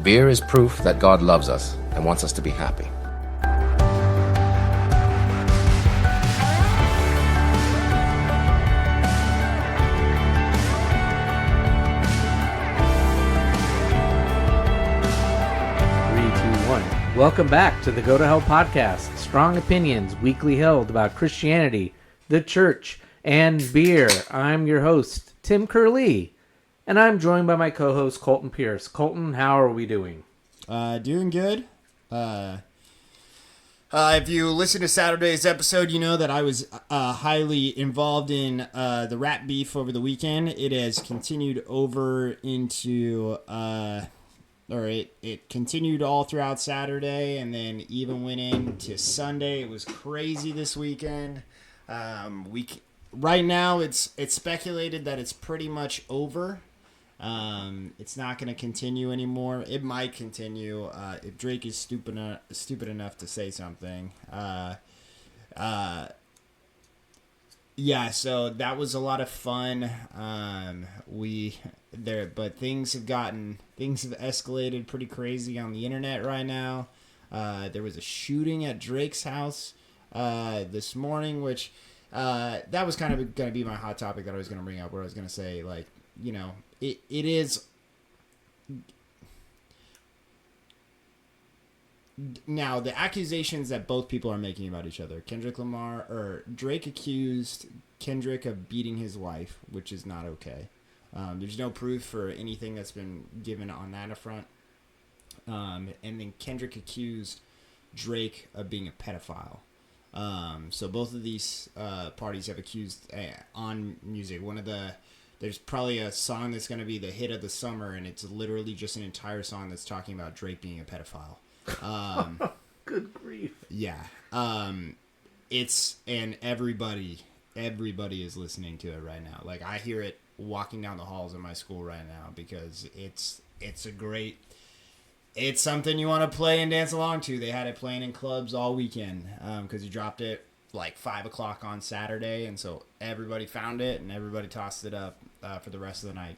Beer is proof that God loves us and wants us to be happy. Welcome back to the Go to Hell podcast. Strong opinions weekly held about Christianity, the church, and beer. I'm your host, Tim Curley, and I'm joined by my co-host, Colton Pierce. Colton, how are we doing? Doing good. If you listen to Saturday's episode, you know that I was highly involved in the rap beef over the weekend. It has continued over into... It continued all throughout Saturday and then even went into Sunday. It was crazy this weekend. Right now it's speculated that it's pretty much over. It's not going to continue anymore. It might continue if Drake is stupid enough to say something. Yeah, so that was a lot of fun. But things have escalated pretty crazy on the internet right now. There was a shooting at Drake's house this morning, which that was kind of going to be my hot topic that I was going to bring up, where I was going to say, like, you know, it is. Now, the accusations that both people are making about each other, Drake accused Kendrick of beating his wife, which is not okay. There's no proof for anything that's been given on that front. And then Kendrick accused Drake of being a pedophile. So both of these parties have accused on music. There's probably a song that's going to be the hit of the summer, and it's literally just an entire song that's talking about Drake being a pedophile. Good grief. Yeah. And everybody is listening to it right now. Like, I hear it walking down the halls of my school right now because it's something you want to play and dance along to. They had it playing in clubs all weekend because he dropped it like 5 o'clock on Saturday, and so everybody found it and everybody tossed it up for the rest of the night.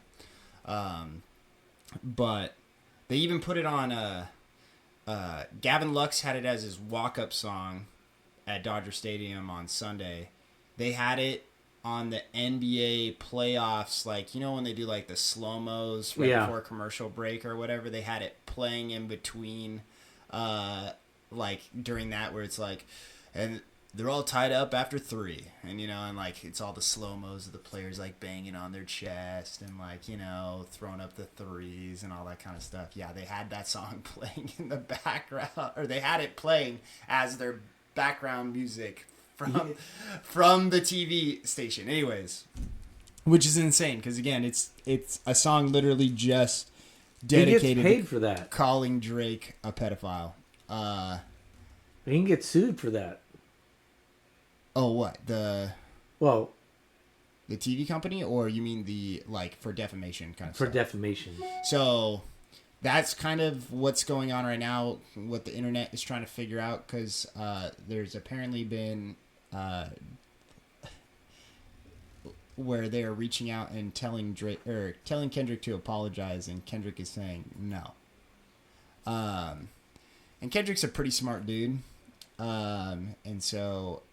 But they even put it on Gavin Lux had it as his walk-up song at Dodger Stadium on Sunday. They had it on the NBA playoffs, like, you know, when they do like the slow-mos before a commercial break or whatever, they had it playing in between, like during that, where it's like, and they're all tied up after 3, and, you know, and like it's all the slow-mos of the players like banging on their chest and, like, you know, throwing up the threes and all that kind of stuff. Yeah, they had that song playing in the background, or they had it playing as their background music from the TV station. Anyways, which is insane because, again, it's a song literally just dedicated he gets paid for that, calling Drake a pedophile. He can get sued for that. Oh, what? The TV company, or you mean the, like, for defamation kind of stuff? For defamation. So that's kind of what's going on right now, what the internet is trying to figure out, because there's apparently been where they're reaching out and telling Kendrick to apologize, and Kendrick is saying no. And Kendrick's a pretty smart dude, and so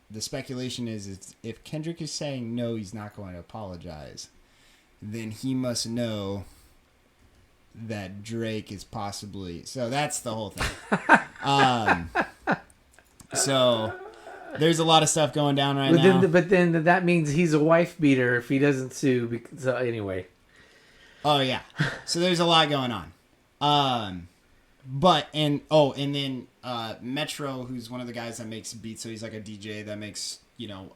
the speculation is if Kendrick is saying no, he's not going to apologize, then he must know that Drake is possibly... So that's the whole thing. So there's a lot of stuff going down now. But then that means he's a wife beater if he doesn't sue. So anyway. Oh, yeah. So there's a lot going on. And then Metro, who's one of the guys that makes beats, so he's like a DJ that makes, you know,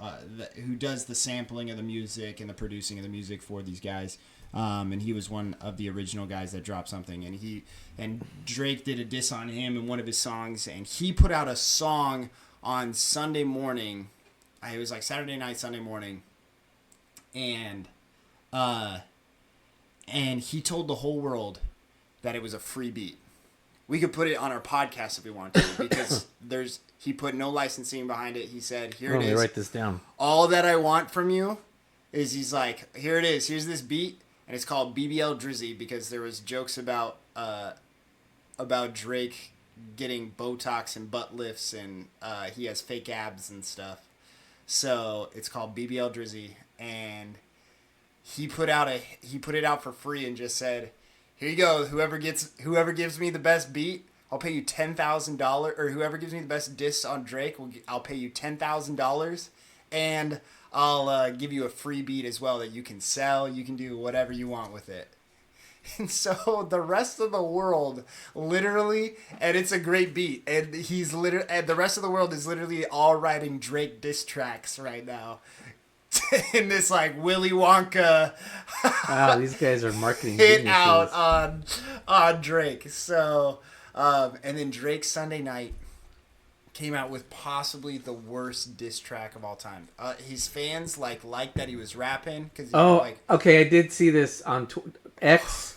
who does the sampling of the music and the producing of the music for these guys. And he was one of the original guys that dropped something, and Drake did a diss on him in one of his songs, and he put out a song on Sunday morning. It was like Saturday night, Sunday morning, and he told the whole world that it was a free beat. We could put it on our podcast if we want to, because he put no licensing behind it. He said, here it is. Let me write this down. All that I want from you is, he's like, here it is. Here's this beat, and it's called BBL Drizzy, because there was jokes about about Drake getting Botox and butt lifts, and he has fake abs and stuff. So it's called BBL Drizzy, and he put it out for free and just said, "Here you go. Whoever gives me the best beat, I'll pay you $10,000, or whoever gives me the best diss on Drake, I'll pay you $10,000, and I'll give you a free beat as well that you can sell. You can do whatever you want with it." And so the rest of the world, literally, and it's a great beat, and and the rest of the world is literally all writing Drake diss tracks right now. In this like Willy Wonka, wow, these guys are marketing hit geniuses. out on Drake. So, and then Drake Sunday night came out with possibly the worst diss track of all time. His fans liked that he was rapping because okay, I did see this on X.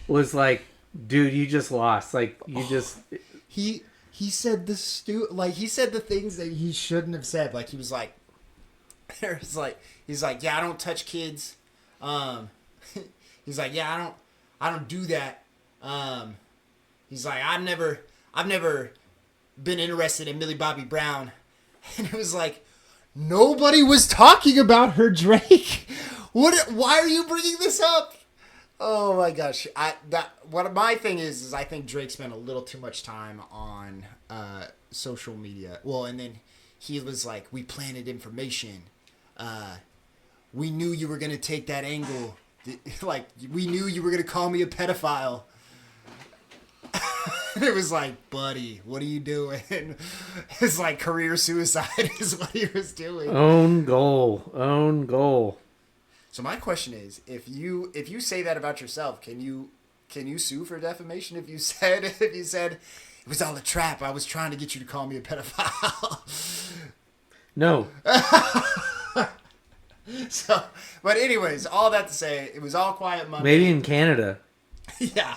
Was like, dude, you just lost. Like you just he said he said the things that he shouldn't have said. Like he was like. He's like, yeah, I don't touch kids. He's like, yeah, I don't do that. He's like, I've never been interested in Millie Bobby Brown. And it was like, nobody was talking about her, Drake. Why are you bringing this up? Oh my gosh. What my thing is I think Drake spent a little too much time on social media. Well, and then he was like, we planted information. We knew you were going to take that angle. Like, we knew you were going to call me a pedophile. It was like, buddy, what are you doing? It's like career suicide is what he was doing. Own goal. So my question is, if you say that about yourself, can you sue for defamation if you said it was all a trap, I was trying to get you to call me a pedophile? No. So, but anyways, all that to say, it was All Quiet Monday. Maybe in Canada. Yeah,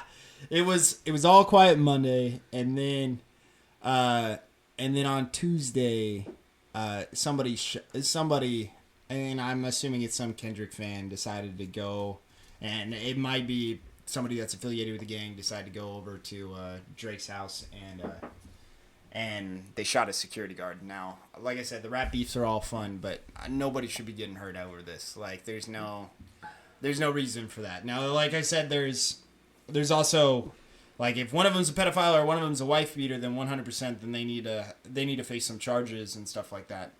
it was All Quiet Monday, and then on Tuesday, somebody, and I'm assuming it's some Kendrick fan, decided to go, and it might be somebody that's affiliated with the gang, decided to go over to Drake's house and they shot a security guard. Now, like I said, the rap beefs are all fun, but nobody should be getting hurt over this. Like, there's no reason for that. Now, like I said, there's also, like, if one of them's a pedophile or one of them's a wife beater, then 100%, then they need to face some charges and stuff like that.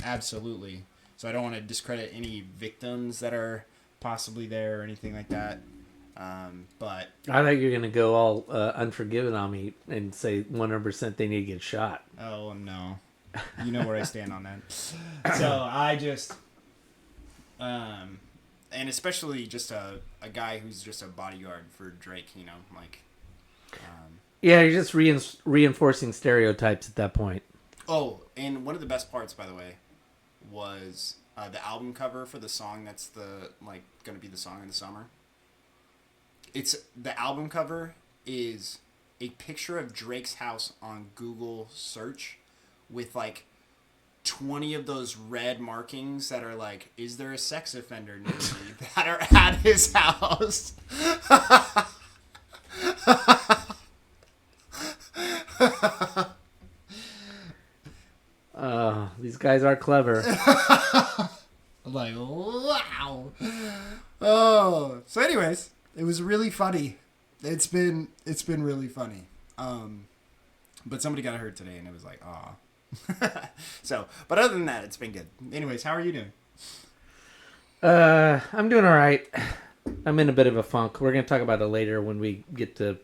Absolutely. So I don't want to discredit any victims that are possibly there or anything like that. But I thought you were going to go all Unforgiven on me and say 100% they need to get shot. Oh, no. You know where I stand on that. So I just, and especially just a guy who's just a bodyguard for Drake, you know, like. Yeah, you're just reinforcing stereotypes at that point. Oh, and one of the best parts, by the way, was the album cover for the song that's going to be the song of the summer. The album cover is a picture of Drake's house on Google search with like 20 of those red markings that are like, is there a sex offender near me, that are at his house. These guys are clever. I'm like, wow. Oh, so anyways, it was really funny. It's been really funny. But somebody got hurt today, and it was like, aw. So, but other than that, it's been good. Anyways, how are you doing? I'm doing all right. I'm in a bit of a funk. We're going to talk about it later when we get to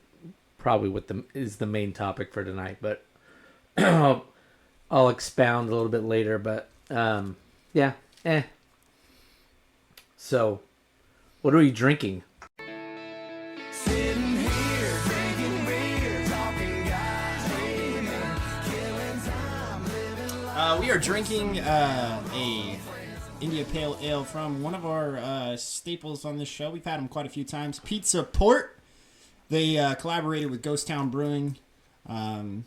probably what is the main topic for tonight. But I'll expound a little bit later. But yeah, So, what are we drinking? We are drinking a India Pale Ale from one of our staples on this show. We've had them quite a few times. Pizza Port. They collaborated with Ghost Town Brewing, and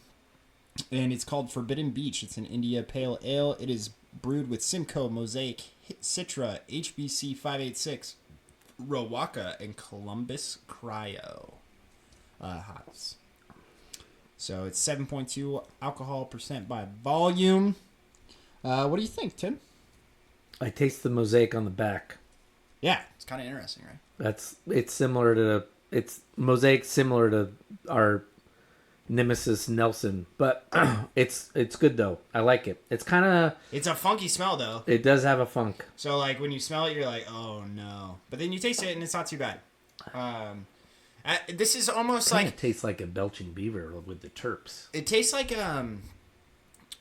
it's called Forbidden Beach. It's an India Pale Ale. It is brewed with Simcoe, Mosaic, Citra, HBC 586, Rowaka, and Columbus Cryo. hops. So it's 7.2 alcohol percent by volume. What do you think, Tim? I taste the mosaic on the back. Yeah, it's kind of interesting, right? It's mosaic similar to our Nemesis Nelson, but it's good though. I like it. It's a funky smell though. It does have a funk. So like when you smell it, you're like, oh no. But then you taste it and it's not too bad. This is almost like It tastes like a belching beaver with the terps. it tastes like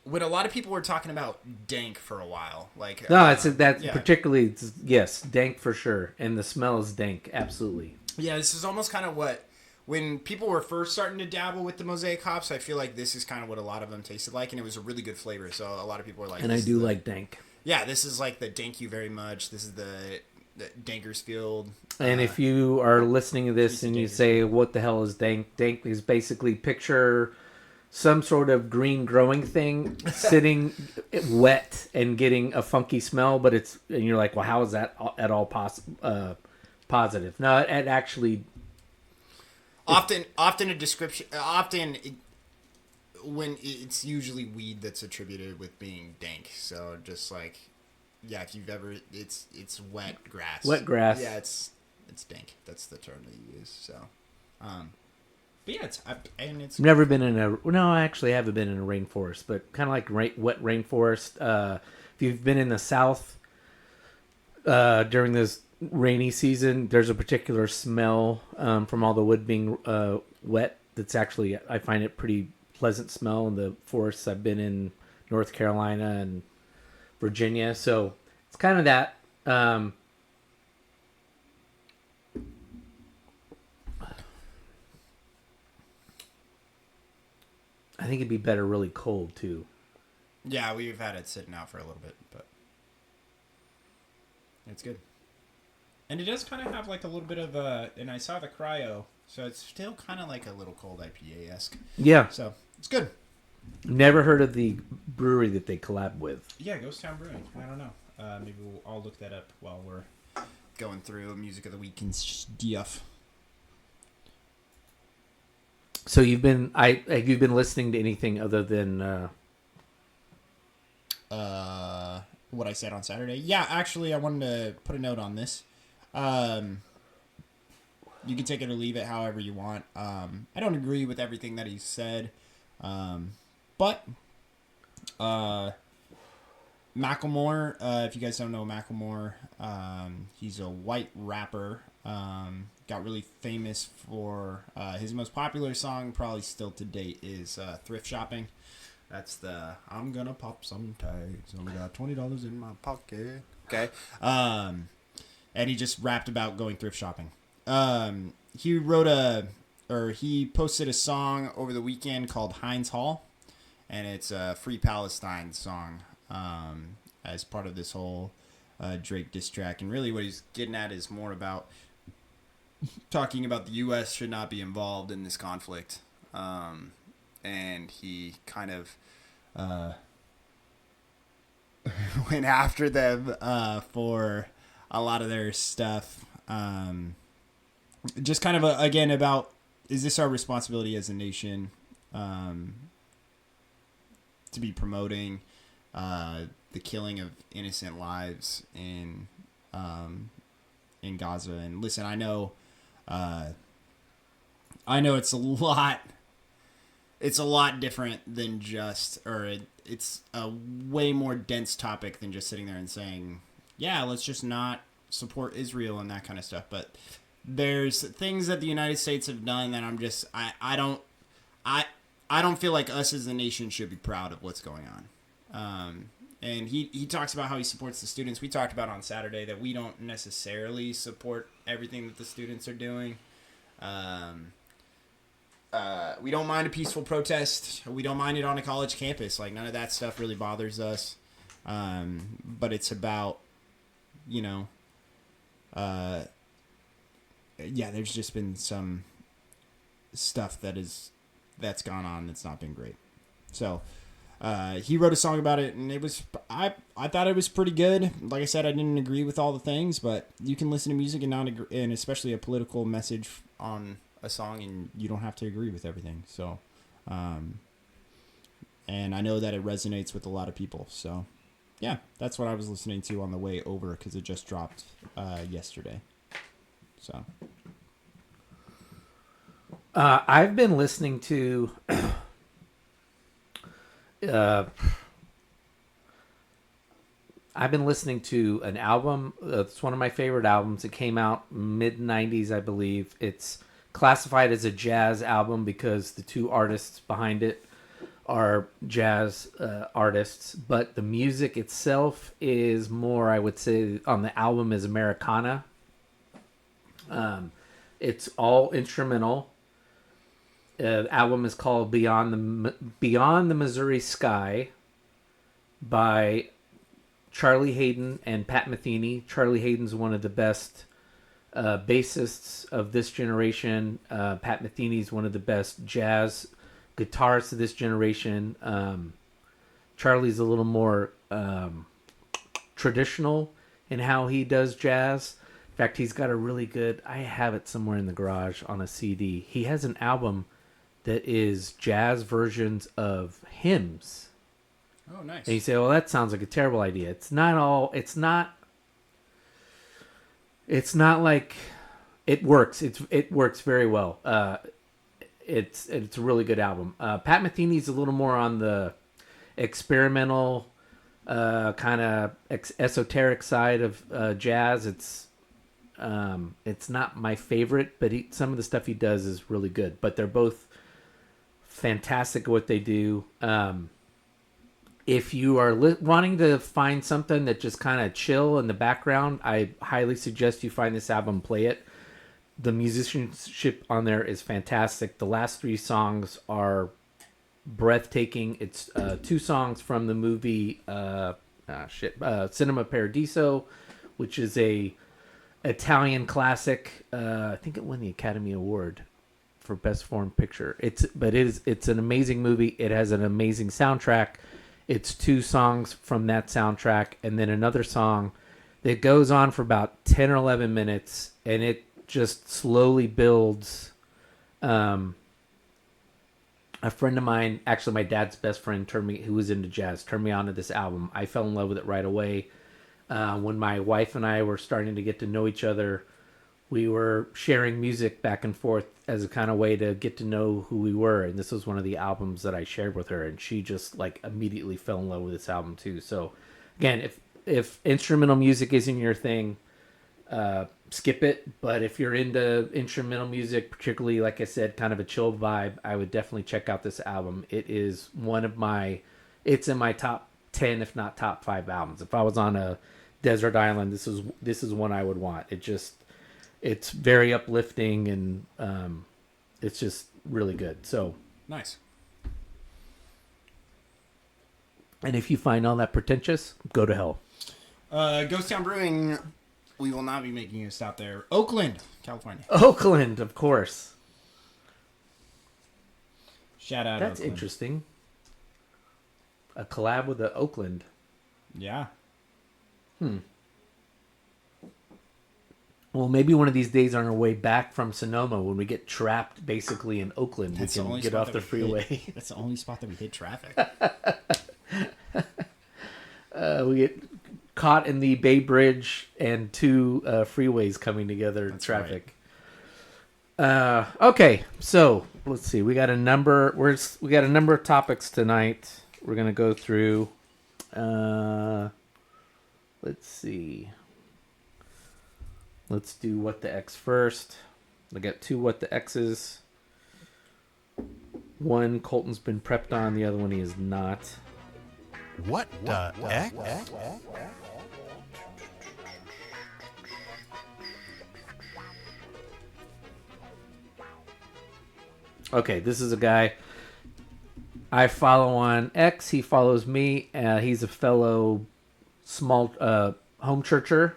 when a lot of people were talking about dank for a while. Like particularly yes, dank for sure, and the smell is dank, absolutely. Yeah, this is almost kind of what when people were first starting to dabble with the mosaic hops. I feel like this is kind of what a lot of them tasted like, and it was a really good flavor. So a lot of people were like, and I do like dank. Yeah, this is like the dank you very much. This is the Dankersfield. And if you are listening to this and you say, what the hell is dank? Dank is basically picture some sort of green growing thing sitting wet and getting a funky smell, but and you're like, well, how is that at all positive? No, it actually... Often a description... when it's usually weed that's attributed with being dank. So just like... Yeah, if you've ever, it's wet grass. Wet grass. Yeah, it's dank. That's the term they use. So, but yeah, it's never been in a. No, I actually haven't been in a rainforest, but kind of like wet rainforest. If you've been in the South during this rainy season, there's a particular smell from all the wood being wet. That's actually, I find it pretty pleasant smell in the forests I've been in North Carolina and Virginia, so it's kind of that. I think it'd be better really cold too. Yeah, we've had it sitting out for a little bit, but it's good. And it does kind of have like a little bit of and I saw the cryo, so it's still kind of like a little cold IPA-esque. Yeah. So it's good. Never heard of the brewery that they collab with. Yeah, Ghost Town Brewing. I don't know. Maybe I'll look that up while we're going through Music of the Week and stuff. So have you been listening to anything other than what I said on Saturday? Yeah, actually, I wanted to put a note on this. You can take it or leave it however you want. I don't agree with everything that he said. But Macklemore, if you guys don't know Macklemore, he's a white rapper. Got really famous for his most popular song, probably still to date, is Thrift Shopping. That's the I'm gonna pop some tags. Only got $20 in my pocket. Okay. And he just rapped about going thrift shopping. He posted a song over the weekend called Heinz Hall, and it's a Free Palestine song as part of this whole Drake diss track. And really what he's getting at is more about talking about the U.S. should not be involved in this conflict. And he kind of went after them for a lot of their stuff. Just kind of, again, about, is this our responsibility as a nation to be promoting the killing of innocent lives in Gaza? And listen, I know it's a lot different than just, it's a way more dense topic than just sitting there and saying, yeah, let's just not support Israel and that kind of stuff. But there's things that the United States have done that I don't feel like us as a nation should be proud of what's going on. And he talks about how he supports the students. We talked about on Saturday that we don't necessarily support everything that the students are doing. We don't mind a peaceful protest. We don't mind it on a college campus. Like, none of that stuff really bothers us. But it's about, there's just been some stuff that's gone on that's not been great. So he wrote a song about it, and it was I thought it was pretty good. Like I said, I didn't agree with all the things, but you can listen to music and not agree, and especially a political message on a song and you don't have to agree with everything. So, and I know that it resonates with a lot of people. So, yeah, that's what I was listening to on the way over because it just dropped yesterday. So, I've been listening to an album. It's one of my favorite albums. It came out mid-90s, I believe. It's classified as a jazz album because the two artists behind it are jazz artists, but the music itself is more, I would say, on the album is Americana. It's all instrumental. The album is called Beyond the Missouri Sky by Charlie Haden and Pat Metheny. Charlie Haden's one of the best bassists of this generation. Pat Metheny's one of the best jazz guitarists of this generation. Charlie's a little more traditional in how he does jazz. In fact, he's got a really good, I have it somewhere in the garage on a CD. He has an album that is jazz versions of hymns. oh, nice. And you say, well, that sounds like a terrible idea. It's not like it works. It works very well. It's a really good album. Pat Metheny's a little more on the experimental, kind of esoteric side of jazz. It's not my favorite, but some of the stuff he does is really good. But they're both fantastic at what they do. If you are wanting to find something that just kind of chill in the background, I highly suggest you find this album, play it. The musicianship on there is fantastic. The last 3 songs are breathtaking. It's 2 songs from the movie Cinema Paradiso, which is a Italian classic. I think it won the Academy Award for Best Foreign Picture. It's an amazing movie. It has an amazing soundtrack. It's 2 songs from that soundtrack, and then another song that goes on for about 10 or 11 minutes, and it just slowly builds. A friend of mine, actually my dad's best friend, who was into jazz, turned me on to this album. I fell in love with it right away. When my wife and I were starting to get to know each other, we were sharing music back and forth as a kind of way to get to know who we were. And this was one of the albums that I shared with her, and she just like immediately fell in love with this album too. So again, if instrumental music isn't your thing, skip it. But if you're into instrumental music, particularly, like I said, kind of a chill vibe, I would definitely check out this album. It's in my top 10, if not top 5 albums. If I was on a desert island, this is one I would want. It's very uplifting, and it's just really good. So Nice. And if you find all that pretentious, go to hell. Ghost Town Brewing, we will not be making a stop there. Oakland, California. Oakland, of course. Shout out That's Oakland. interesting. A collab with the Oakland. Yeah. Well, maybe one of these days on our way back from Sonoma, when we get trapped basically in Oakland, we can get off the freeway. That's the only spot that we hit traffic. We get caught in the Bay Bridge and 2 freeways coming together in That's traffic. Okay, so let's see. We got a number. We got a number of topics tonight. We're gonna go through. Let's see. Let's do What the X first. I got 2 What the X's. One Colton's been prepped on, the other one he is not. What the X? Okay, this is a guy I follow on X. He follows me. He's a fellow small home churcher.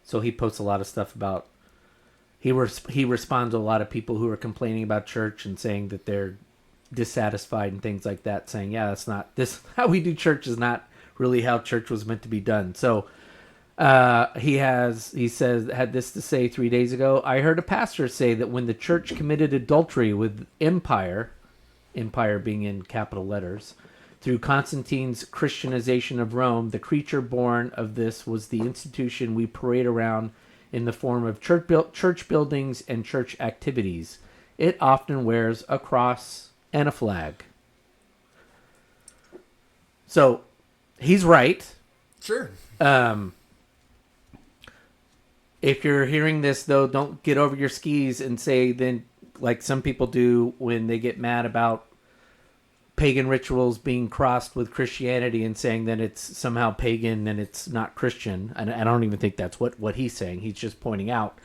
So he posts a lot of stuff about. He responds to a lot of people who are complaining about church and saying that they're dissatisfied and things like that. Saying, yeah, that's not this. How we do church is not really how church was meant to be done. So He says, had this to say 3 days ago. I heard a pastor say that when the church committed adultery with empire being in capital letters, through Constantine's Christianization of Rome, the creature born of this was the institution we parade around in the form of church buildings and church activities. It often wears a cross and a flag. So, he's right. Sure. If you're hearing this, though, don't get over your skis and say then, like some people do when they get mad about pagan rituals being crossed with Christianity and saying that it's somehow pagan and it's not Christian. And I don't even think that's what he's saying. He's just pointing out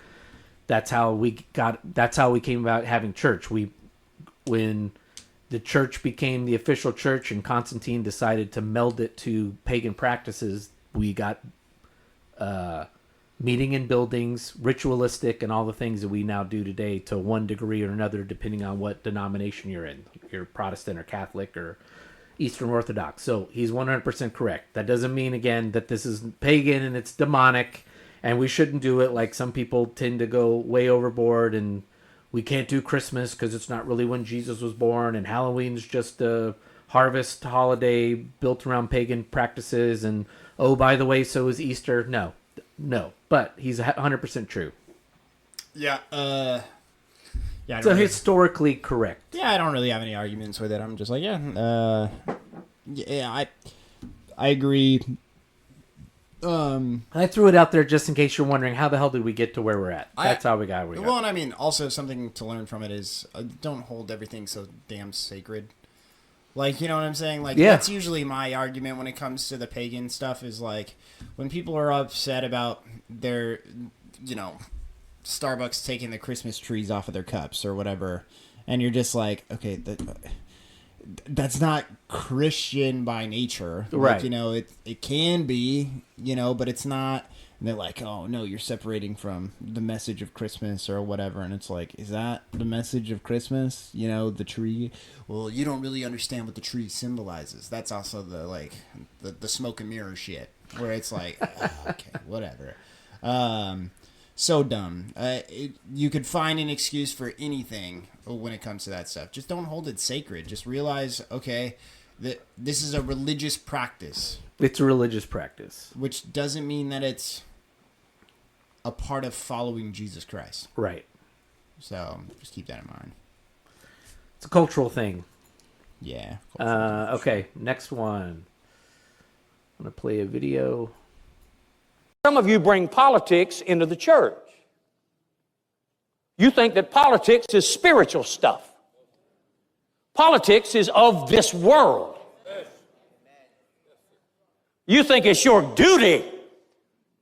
that's how we came about having church. When the church became the official church and Constantine decided to meld it to pagan practices, we got meeting in buildings, ritualistic, and all the things that we now do today to one degree or another, depending on what denomination you're in. You're Protestant or Catholic or Eastern Orthodox. So he's 100% correct. That doesn't mean, again, that this is pagan and it's demonic and we shouldn't do it. Like some people tend to go way overboard and we can't do Christmas because it's not really when Jesus was born, and Halloween's just a harvest holiday built around pagan practices, and oh, by the way, so is Easter. No, but he's 100% true. Yeah. Yeah. So historically correct. Yeah, I don't really have any arguments with it. I'm just like, I agree. I threw it out there just in case you're wondering how the hell did we get to where we're at. That's how we got where we got. Well, and I mean, also something to learn from it is don't hold everything so damn sacred. Like, you know what I'm saying? Like, that's usually my argument when it comes to the pagan stuff is like, when people are upset about their, Starbucks taking the Christmas trees off of their cups or whatever, and you're just like, okay, that's not Christian by nature. Right. Like, it can be, but it's not. And they're like, oh, no, you're separating from the message of Christmas or whatever. And it's like, is that the message of Christmas? The tree? Well, you don't really understand what the tree symbolizes. That's also the smoke and mirror shit, where it's like, oh, okay, whatever. So dumb. You could find an excuse for anything when it comes to that stuff. Just don't hold it sacred. Just realize, okay, that this is a religious practice. It's a religious practice. Which doesn't mean that it's a part of following Jesus Christ. Right. So just keep that in mind. It's a cultural thing. Yeah. Okay, next one. I'm going to play a video. Some of you bring politics into the church. You think that politics is spiritual stuff. Politics is of this world. You think it's your duty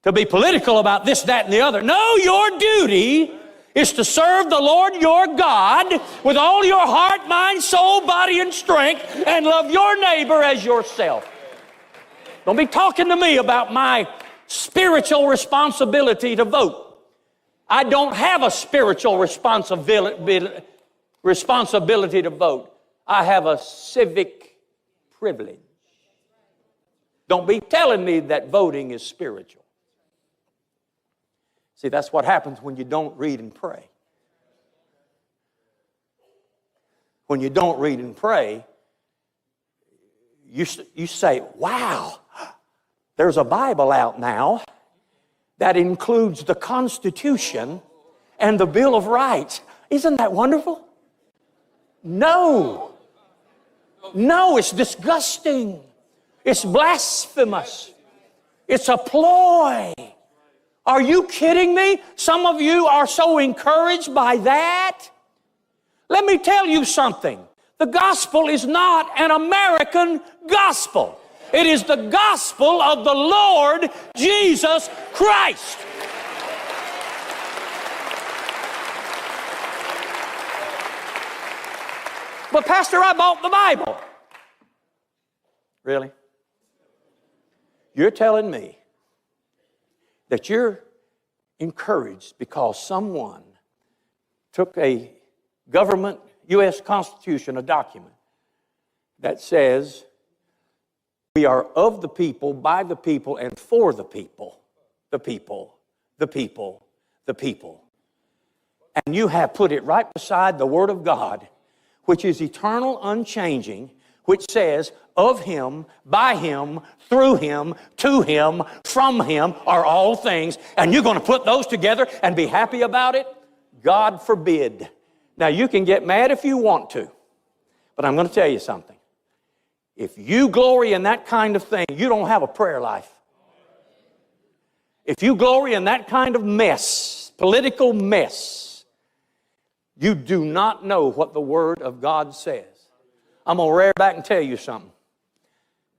to be political about this, that, and the other. No, your duty is to serve the Lord your God with all your heart, mind, soul, body, and strength, and love your neighbor as yourself. Don't be talking to me about my spiritual responsibility to vote. I don't have a spiritual responsibility to vote. I have a civic privilege. Don't be telling me that voting is spiritual. See, that's what happens when you don't read and pray. When you don't read and pray, you say, wow, there's a Bible out now that includes the Constitution and the Bill of Rights. Isn't that wonderful? No, it's disgusting. It's blasphemous. It's a ploy. Are you kidding me? Some of you are so encouraged by that. Let me tell you something. The gospel is not an American gospel. It is the gospel of the Lord Jesus Christ. But Pastor, I bought the Bible. Really? You're telling me that you're encouraged because someone took a government, U.S. Constitution, a document that says we are of the people, by the people, and for the people. the people, the people, the people. And you have put it right beside the Word of God, which is eternal, unchanging, which says, of Him, by Him, through Him, to Him, from Him are all things. And you're going to put those together and be happy about it? God forbid. Now, you can get mad if you want to, but I'm going to tell you something. If you glory in that kind of thing, you don't have a prayer life. If you glory in that kind of mess, political mess, you do not know what the Word of God says. I'm going to rear back and tell you something.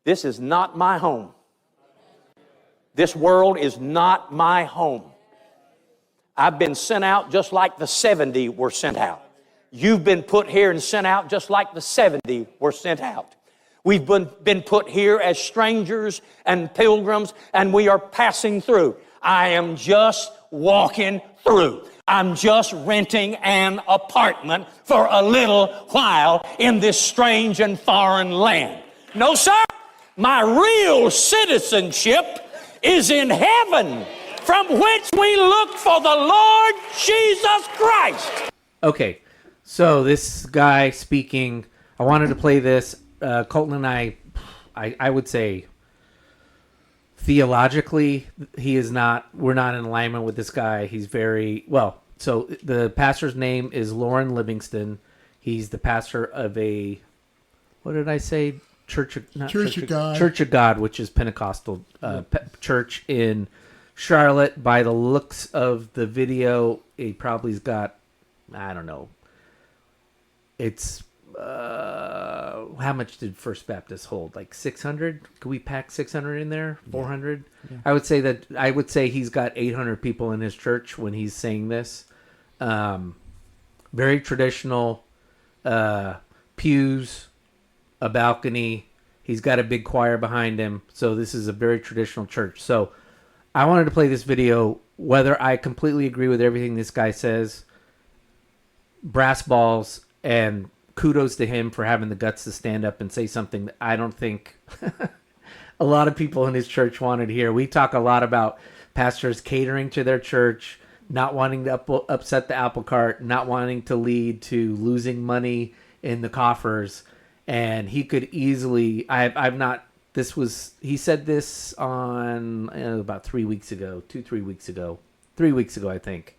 This is not my home. This world is not my home. I've been sent out just like the 70 were sent out. You've been put here and sent out just like the 70 were sent out. We've been put here as strangers and pilgrims, and we are passing through. I am just walking through. I'm just renting an apartment for a little while in this strange and foreign land. No, sir. My real citizenship is in heaven, from which we look for the Lord Jesus Christ. Okay, so this guy speaking, I wanted to play this. Colton and I would say theologically, we're not in alignment with this guy. He's very, well, so the pastor's name is Lauren Livingston. He's the pastor of a, what did I say? Church of God, which is Pentecostal church in Charlotte. By the looks of the video, he probably's got, I don't know, it's, how much did First Baptist hold? Like 600? Could we pack 600 in there? 400? Yeah. I would say he's got 800 people in his church when he's saying this. Very traditional, pews, a balcony. He's got a big choir behind him. So this is a very traditional church. So I wanted to play this video, whether I completely agree with everything this guy says, brass balls, and kudos to him for having the guts to stand up and say something that I don't think a lot of people in his church wanted to hear. We talk a lot about pastors catering to their church, not wanting to upset the apple cart, not wanting to lead to losing money in the coffers. And he could easily, he said this on about 3 weeks ago, 3 weeks ago, I think.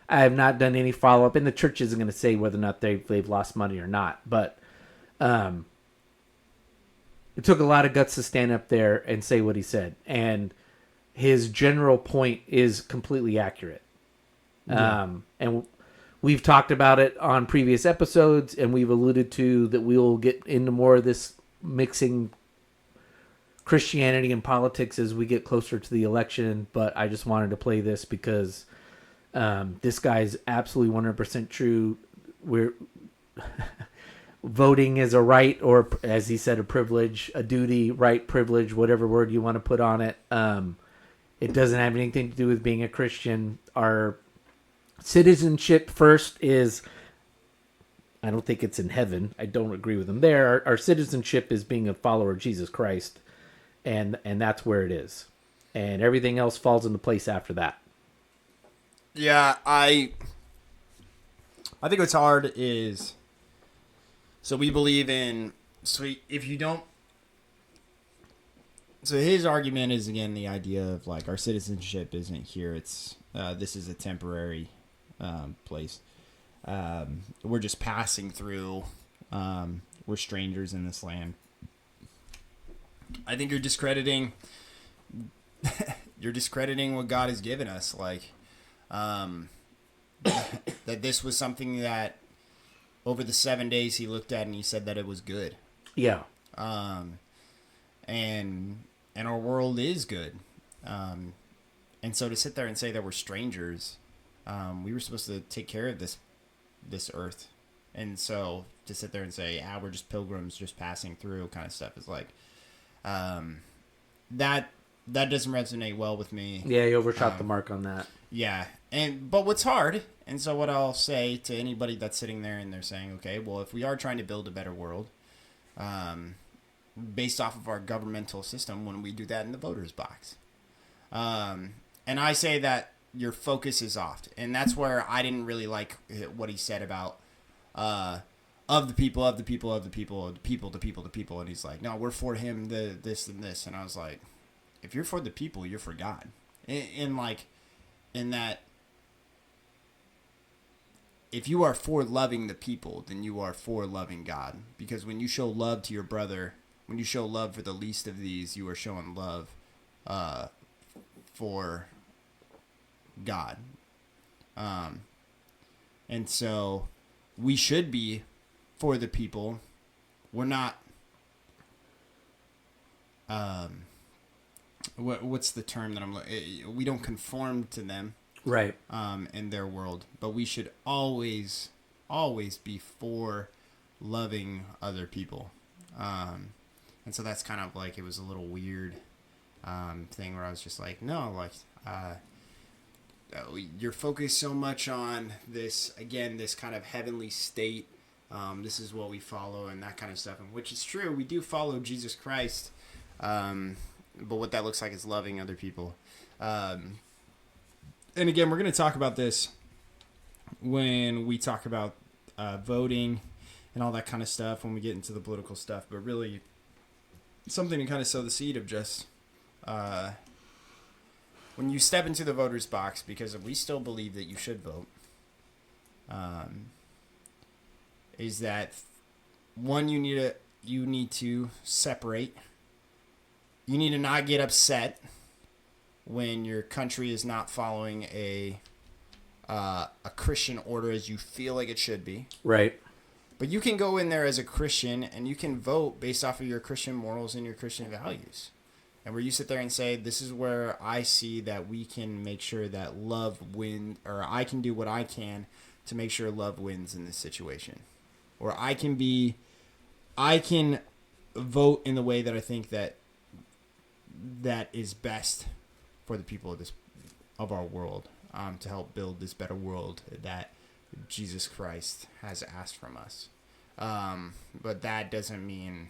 I have not done any follow-up, and the church isn't going to say whether or not they've lost money or not. But it took a lot of guts to stand up there and say what he said. And his general point is completely accurate. Yeah. And we've talked about it on previous episodes, and we've alluded to that we will get into more of this mixing Christianity and politics as we get closer to the election. But I just wanted to play this because this guy's absolutely 100% true. We're voting is a right, or as he said, a privilege, a duty, right, privilege, whatever word you want to put on it. It doesn't have anything to do with being a Christian. Our citizenship first is, I don't think it's in heaven. I don't agree with him there. Our citizenship is being a follower of Jesus Christ, and that's where it is. And everything else falls into place after that. Yeah, I think what's hard is, so we believe in, so if you don't, so his argument is, again, the idea of like our citizenship isn't here. It's, this is a temporary place. We're just passing through. We're strangers in this land. I think you're discrediting what God has given us. Like, that this was something that over the 7 days he looked at and he said that it was good. Yeah. And our world is good. And so to sit there and say that we're strangers, we were supposed to take care of this earth. And so to sit there and say, we're just pilgrims just passing through kind of stuff is like, that doesn't resonate well with me. Yeah, you overshot the mark on that. Yeah. But what's hard, and so what I'll say to anybody that's sitting there and they're saying, okay, well, if we are trying to build a better world, based off of our governmental system, when we do that in the voters box, And I say that your focus is off. And that's where I didn't really like what he said about of the people. And he's like, no, we're for him, this and this. And I was like, if you're for the people, you're for God. In that, if you are for loving the people, then you are for loving God. Because when you show love to your brother, when you show love for the least of these, you are showing love for God. And so we should be for the people. We're not what's the term that we don't conform to them, right? In their world, but we should always be for loving other people. And so that's kind of like, it was a little weird thing where I was just like, no, like you're focused so much on this kind of heavenly state. This is what we follow and that kind of stuff, and which is true. We do follow Jesus Christ. But what that looks like is loving other people. And again, we're going to talk about this when we talk about voting and all that kind of stuff, when we get into the political stuff. But really, something to kind of sow the seed of just when you step into the voter's box, because we still believe that you should vote, is that one, you need to separate. You need to not get upset when your country is not following a Christian order as you feel like it should be. Right. But you can go in there as a Christian and you can vote based off of your Christian morals and your Christian values. And where you sit there and say, this is where I see that we can make sure that love wins, or I can do what I can to make sure love wins in this situation. Or I can vote in the way that I think that is best for the people of our world, to help build this better world that Jesus Christ has asked from us. But that doesn't mean...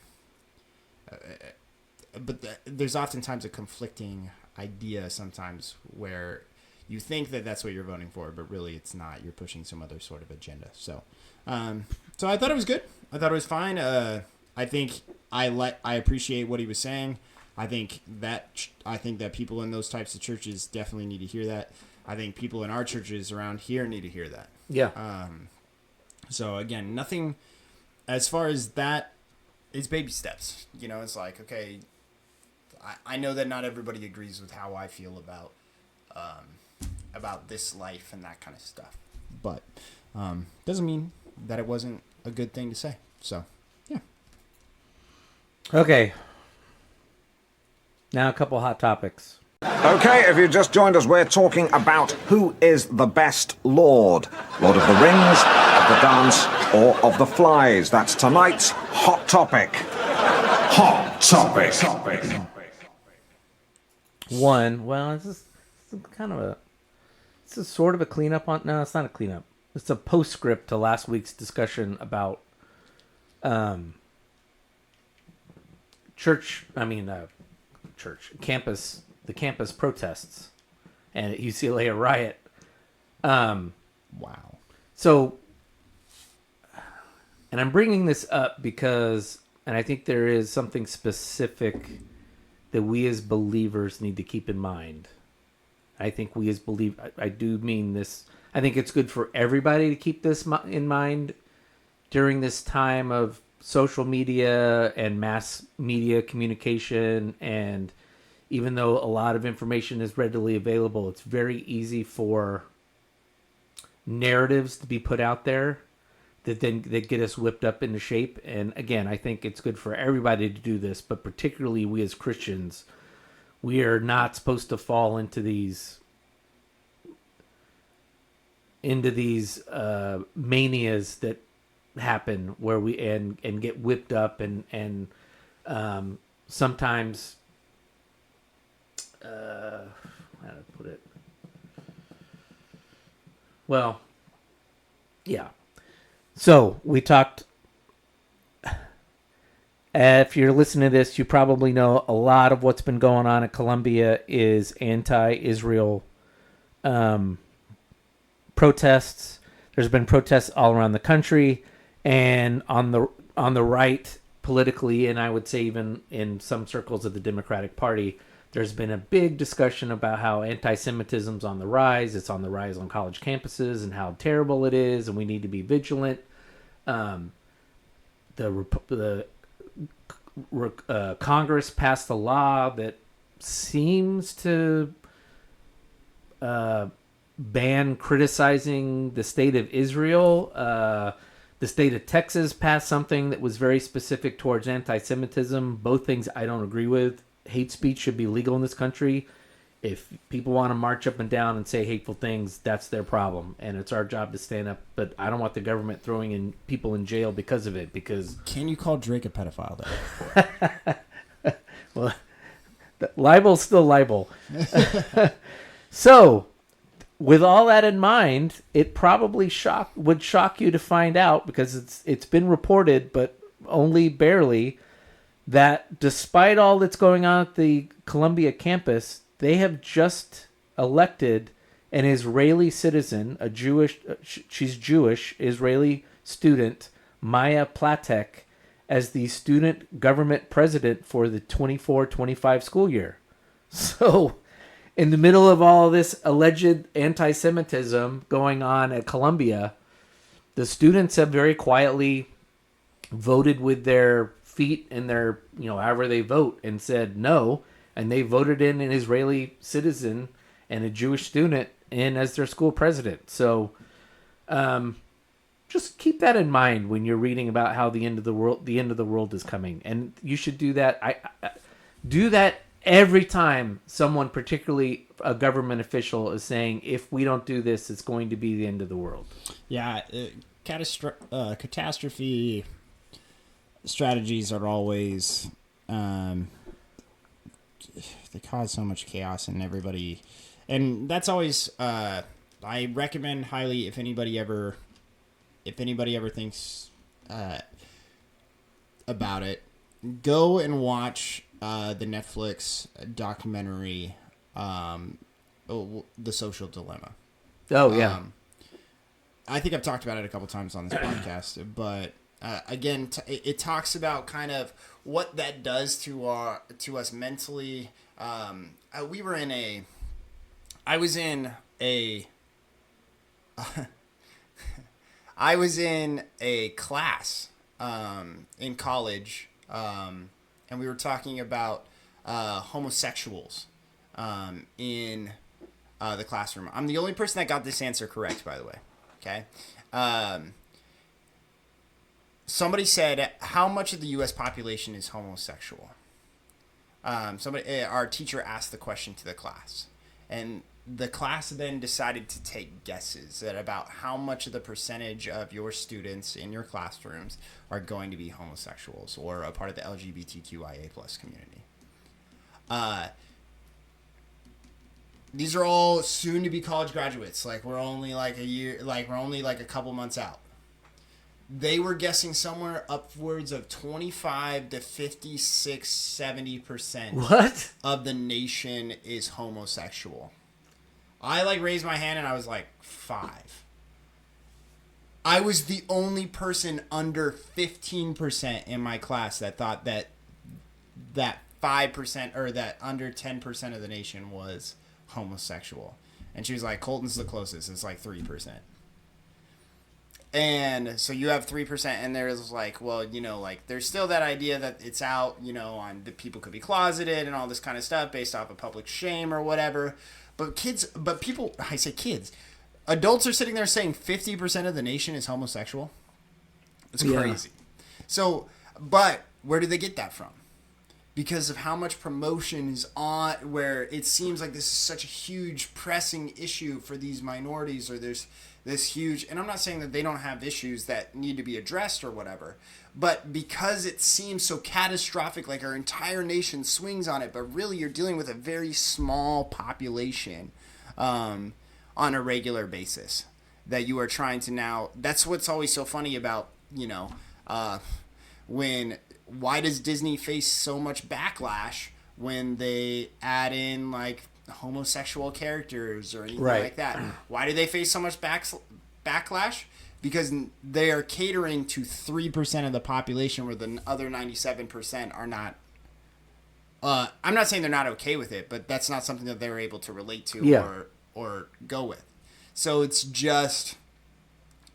there's oftentimes a conflicting idea sometimes where you think that that's what you're voting for, but really it's not. You're pushing some other sort of agenda. So I thought it was good. I thought it was fine. I think I appreciate what he was saying. I think that people in those types of churches definitely need to hear that. I think people in our churches around here need to hear that. Yeah. So again, nothing as far as that, it's baby steps. You know, it's like, okay, I know that not everybody agrees with how I feel about this life and that kind of stuff, but doesn't mean that it wasn't a good thing to say. So yeah. Okay. Now a couple hot topics. Okay, if you just joined us, we're talking about who is the best Lord. Lord of the Rings, of the Dance, or of the Flies. That's tonight's Hot Topic. Hot Topic. One, well, this is sort of a cleanup on... No, it's not a cleanup. It's a postscript to last week's discussion about the campus protests and at UCLA a riot. Wow. So, and I'm bringing this up because, and I think there is something specific that we as believers need to keep in mind. I think we as I do mean this. I think it's good for everybody to keep this in mind during this time of social media and mass media communication. And even though a lot of information is readily available, it's very easy for narratives to be put out there that get us whipped up into shape. And again, I think it's good for everybody to do this, but particularly we as Christians, we are not supposed to fall into these manias that happen where we and get whipped up and sometimes how to put it, well, yeah. So we talked If you're listening to this, you probably know a lot of what's been going on at Columbia is anti-Israel protests. There's been protests all around the country, and on the right politically, and I would say even in some circles of the Democratic Party, there's been a big discussion about how anti-Semitism's on the rise. It's on the rise on college campuses and how terrible it is, and we need to be vigilant. Congress passed a law that seems to ban criticizing the state of Israel. The state of Texas passed something that was very specific towards anti-Semitism. Both things I don't agree with. Hate speech should be legal in this country. If people want to march up and down and say hateful things, that's their problem, and it's our job to stand up. But I don't want the government throwing in people in jail because of it. Because can you call Drake a pedophile though? well, libel's still libel. So, with all that in mind, it probably would shock you to find out, because it's been reported, but only barely, that despite all that's going on at the Columbia campus, they have just elected an Israeli citizen, she's Jewish, Israeli student, Maya Platek, as the student government president for the 24-25 school year. So, in the middle of all this alleged anti-Semitism going on at Columbia, the students have very quietly voted with their feet and their, however they vote, and said no. And they voted in an Israeli citizen and a Jewish student in as their school president. So just keep that in mind when you're reading about how the end of the world is coming. And you should do that. I do that every time someone, particularly a government official, is saying, if we don't do this, it's going to be the end of the world. Yeah, catastrophe strategies are always they cause so much chaos in everybody, and that's always I recommend highly, if anybody ever thinks about it, go and watch the Netflix documentary The Social Dilemma. Oh yeah. I think I've talked about it a couple times on this podcast, but again, it talks about kind of what that does to us mentally. I was in a class in college, and we were talking about homosexuals in the classroom. I'm the only person that got this answer correct, by the way. Okay. Somebody said, how much of the U.S. population is homosexual? Our teacher asked the question to the class, and the class then decided to take guesses at about how much of the percentage of your students in your classrooms are going to be homosexuals or a part of the LGBTQIA+ community. These are all soon to be college graduates. We're only a couple months out. They were guessing somewhere upwards of 25 to 56, 70% What? of the nation is homosexual. I raised my hand and I was 5. I was the only person under 15% in my class that thought that 5% or that under 10% of the nation was homosexual. And she was like, Colton's the closest. It's 3%. And so you have 3%, and there's there's still that idea that it's out, on that people could be closeted and all this kind of stuff based off of public shame or whatever. But I say kids, adults are sitting there saying 50% of the nation is homosexual. It's crazy. Yeah. So, but where do they get that from? Because of how much promotion is on, where it seems like this is such a huge pressing issue for these minorities, or there's this huge, and I'm not saying that they don't have issues that need to be addressed or whatever, but because it seems so catastrophic, our entire nation swings on it, but really you're dealing with a very small population on a regular basis that you are trying to now. That's what's always so funny about, Why does Disney face so much backlash when they add in like homosexual characters or anything like that? Why do they face so much backlash? Because they are catering to 3% of the population, where the other 97% are not. I'm not saying they're not okay with it, but that's not something that they're able to relate to or go with. So it's just,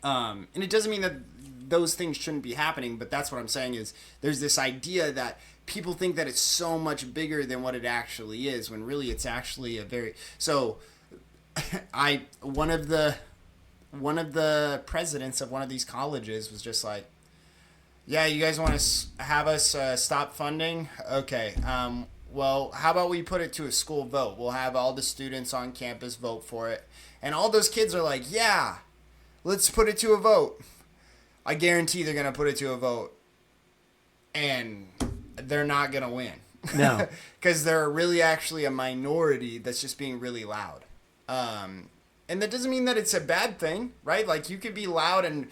and it doesn't mean that those things shouldn't be happening, but that's what I'm saying is there's this idea that people think that it's so much bigger than what it actually is, when really it's actually a very, so one of the presidents of one of these colleges was just like, yeah, you guys want to have us stop funding? Okay. Well, how about we put it to a school vote? We'll have all the students on campus vote for it. And all those kids are like, yeah, let's put it to a vote. I guarantee they're going to put it to a vote. And they're not going to win. No. Because they're really actually a minority that's just being really loud. And that doesn't mean that it's a bad thing, right? Like, you could be loud and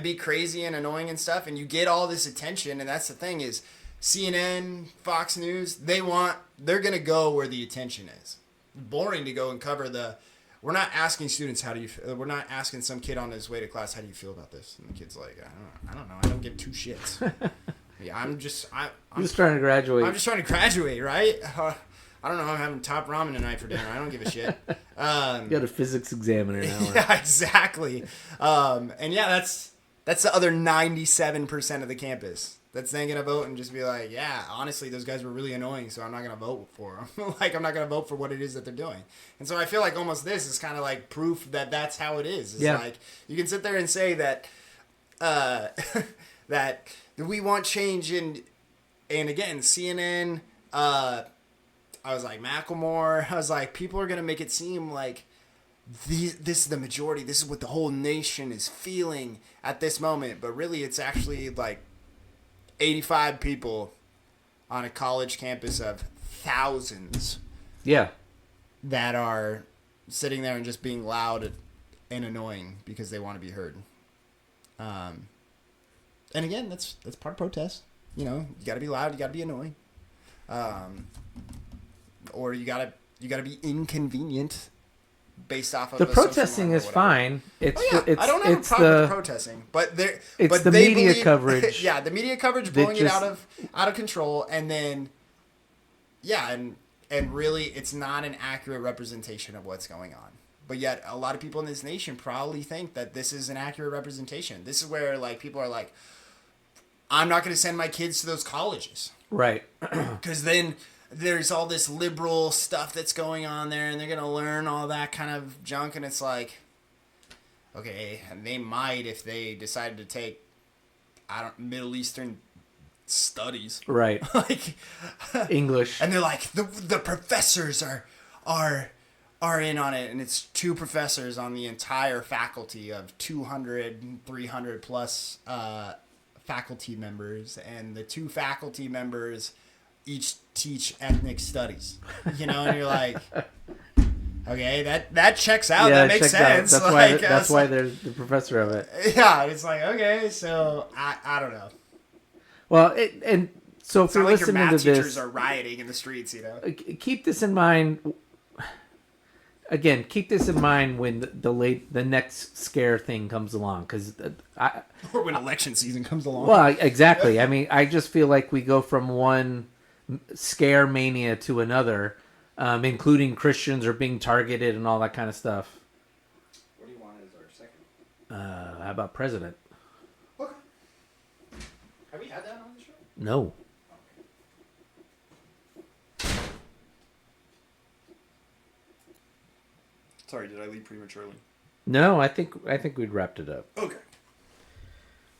be crazy and annoying and stuff, and you get all this attention. And that's the thing is, CNN, Fox News, they're going to go where the attention is. Boring to go and cover we're not asking students, we're not asking some kid on his way to class, how do you feel about this? And the kid's like, I don't know. I don't give two shits. Yeah, I'm just trying to graduate. I'm just trying to graduate, right? I don't know. I'm having top ramen tonight for dinner. I don't give a shit. You got a physics examiner now. Yeah, exactly. And yeah, that's the other 97% of the campus that's then going to vote and just be like, yeah, honestly, those guys were really annoying, so I'm not going to vote for them. Like, I'm not going to vote for what it is that they're doing. And so I feel like almost this is kind of like proof that that's how it is. It's like, you can sit there and say that that we want change and again, CNN, I was like, Macklemore, I was like, people are going to make it seem like this is the majority. This is what the whole nation is feeling at this moment. But really, it's actually like 85 people on a college campus of thousands. Yeah. That are sitting there and just being loud and annoying because they want to be heard. And again, that's part of protest. You know, you got to be loud, you got to be annoying. Or you gotta be inconvenient based off of the protesting is fine. I don't have a problem with the protesting, but the media coverage. Yeah, the media coverage blowing it out of control, and then and really it's not an accurate representation of what's going on. But yet a lot of people in this nation probably think that this is an accurate representation. This is where like people are like, I'm not going to send my kids to those colleges, right? Because then there's all this liberal stuff that's going on there, and they're going to learn all that kind of junk, and it's like, okay, and they might if they decided to take, Middle Eastern studies. Right. Like, English. And they're like, the professors are in on it, and it's 2 professors on the entire faculty of 200, 300 plus faculty members, and the 2 faculty members each teach ethnic studies, you know, and you're like, okay, that checks out. Yeah, that makes sense. That's why they're the professor of it. Yeah, it's like, okay, so I don't know. Well, so if you're like listening your math to this, teachers are rioting in the streets, you know. Keep this in mind. Again, keep this in mind when the next scare thing comes along, because or when election season comes along. Well, exactly. I mean, I just feel like we go from one scare mania to another, including Christians are being targeted and all that kind of stuff. What do you want as our second? How about president? Okay. Have we had that on the show? No. Sorry, did I leave prematurely? No, I think we'd wrapped it up. Okay.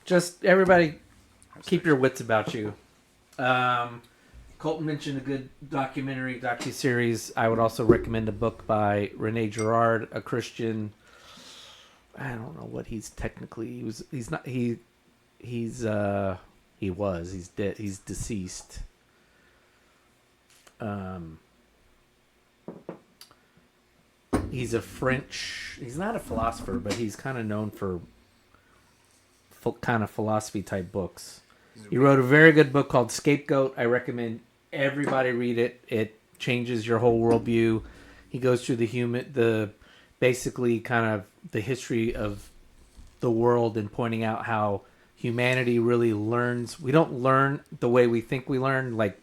Just everybody, keep your wits about you. Colton mentioned a good docuseries. I would also recommend a book by Rene Girard, a Christian. I don't know what he's technically. He's dead. He's deceased. He's a French. He's not a philosopher, but he's kind of known for kind of philosophy type books. He wrote a very good book called Scapegoat. I recommend everybody read it. It changes your whole worldview. He goes through basically kind of the history of the world and pointing out how humanity really learns. We don't learn the way we think we learn, like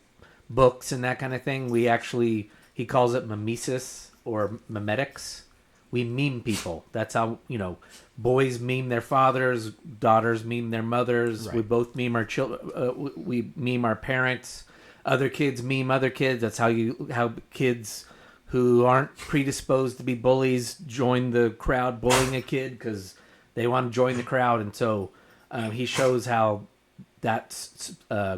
books and that kind of thing. He calls it mimesis or mimetics. We meme people. That's how, boys meme their fathers, daughters meme their mothers. Right. We both meme our children. We meme our parents. Other kids meme other kids. That's how kids who aren't predisposed to be bullies join the crowd bullying a kid because they want to join the crowd. And so he shows how that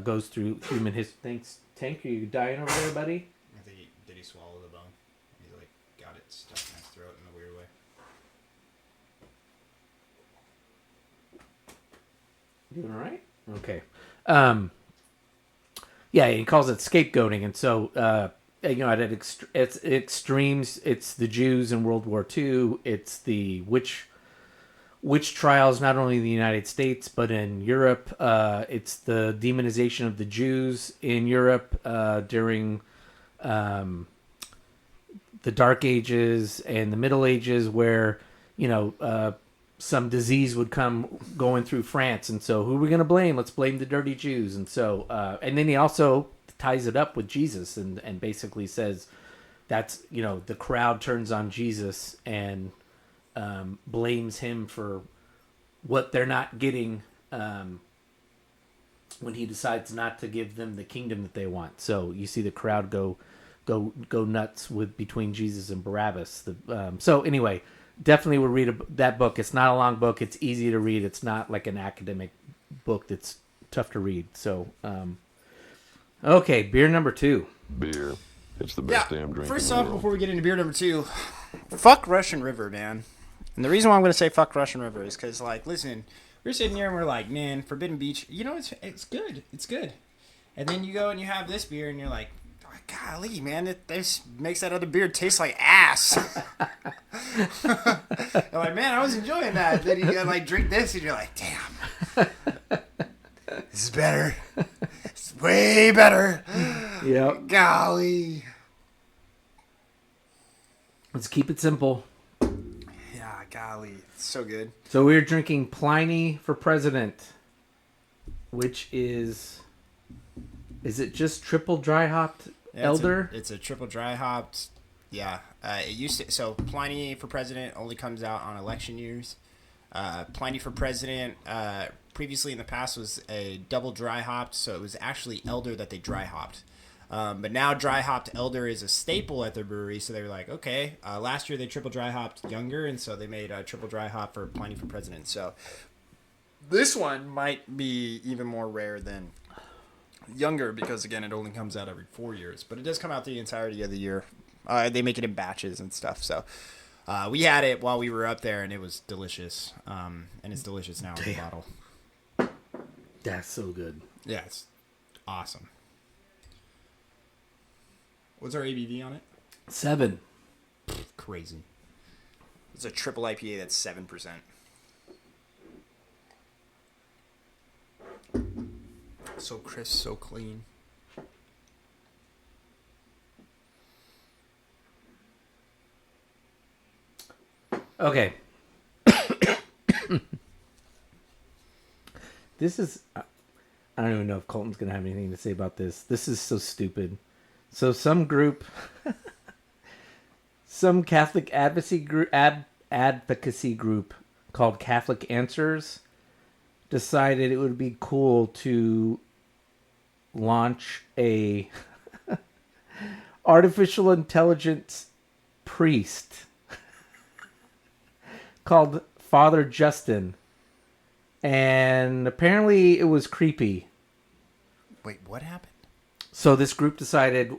goes through human history. Thanks, Tank. Are you dying over there, buddy? I think did he swallow the bone? He got it stuck in his throat in a weird way. Doing all right? Okay. Yeah, he calls it scapegoating, and so it's extremes. It's the Jews in World War II. It's the witch trials, not only in the United States but in Europe. It's the demonization of the Jews in Europe during the Dark Ages and the Middle Ages, where some disease would come going through France, and so who are we going to blame? Let's blame the dirty Jews. And so and then he also ties it up with Jesus and basically says that's the crowd turns on Jesus and blames him for what they're not getting when he decides not to give them the kingdom that they want. So you see the crowd go nuts between Jesus and Barabbas. So anyway, definitely would read that book. It's not a long book. It's easy to read. It's not like an academic book that's tough to read. So, okay, beer number 2. Beer. It's the best damn drink. First in the off, world. before we get into beer number 2, fuck Russian River, man. And the reason why I'm going to say fuck Russian River is because, listen, we're sitting here and we're like, man, Forbidden Beach, it's good. It's good. And then you go and you have this beer and you're like, golly, man, this makes that other beer taste like ass. You're like, man, I was enjoying that. Then you drink this and you're like, damn, this is better. It's way better. Yep. Golly. Let's keep it simple. Yeah, golly, it's so good. So we're drinking Pliny for President, which is it just triple dry hopped? Yeah, Elder? It's a triple dry hopped. Yeah. It used to. So Pliny for President only comes out on election years. Pliny for President previously in the past was a double dry hopped, so it was actually Elder that they dry hopped. But now dry hopped Elder is a staple at their brewery, so they were like, okay. Last year they triple dry hopped Younger, and so they made a triple dry hop for Pliny for President. So this one might be even more rare than Younger because, again, it only comes out every 4 years, but it does come out the entirety of the year. They make it in batches and stuff. So we had it while we were up there, and it was delicious. And it's delicious now in the bottle. That's so good. Yeah, it's awesome. What's our ABV on it? 7. Crazy. It's a triple IPA that's 7%. So crisp, so clean. Okay. This is... I don't even know if Colton's going to have anything to say about this. This is so stupid. So some group... some Catholic advocacy group called Catholic Answers decided it would be cool to launch a artificial intelligence priest called Father Justin, and apparently it was creepy. Wait, what happened? So this group decided,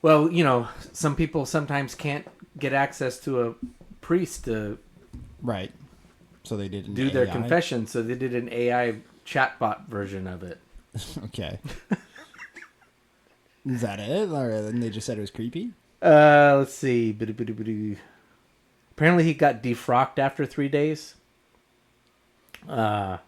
well, some people sometimes can't get access to a priest to Right. So they did do their confession, so they did an AI chatbot version of it. Okay. Is that it? Or then they just said it was creepy? Let's see. Apparently he got defrocked after 3 days. Let's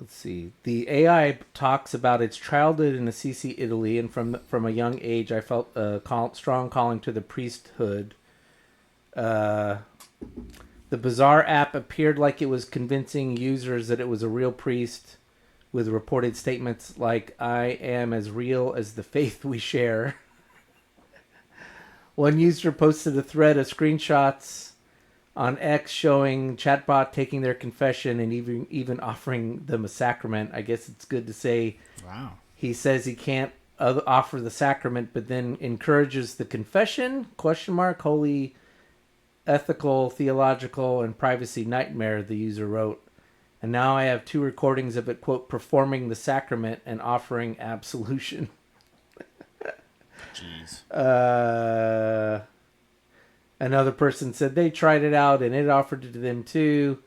let's see. The AI talks about its childhood in Assisi, Italy, and from a young age, I felt a strong calling to the priesthood. The bizarre app appeared like it was convincing users that it was a real priest, with reported statements like, "I am as real as the faith we share." One user posted a thread of screenshots on X showing chatbot taking their confession and even offering them a sacrament. I guess it's good to say. Wow. He says he can't offer the sacrament, but then encourages the confession? ? Holy, ethical, theological, and privacy nightmare, the user wrote. And now I have 2 recordings of it, quote, performing the sacrament and offering absolution. Jeez. Another person said they tried it out and it offered it to them too.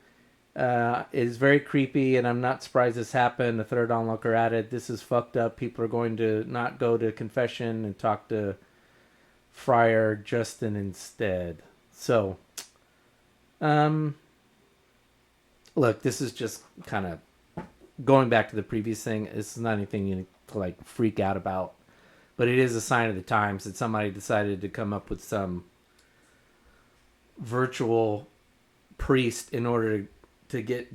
It is very creepy and I'm not surprised this happened. A third onlooker added, "This is fucked up. People are going to not go to confession and talk to Friar Justin instead." So, look, this is just kind of going back to the previous thing. This is not anything you need to like freak out about, but it is a sign of the times that somebody decided to come up with some virtual priest in order to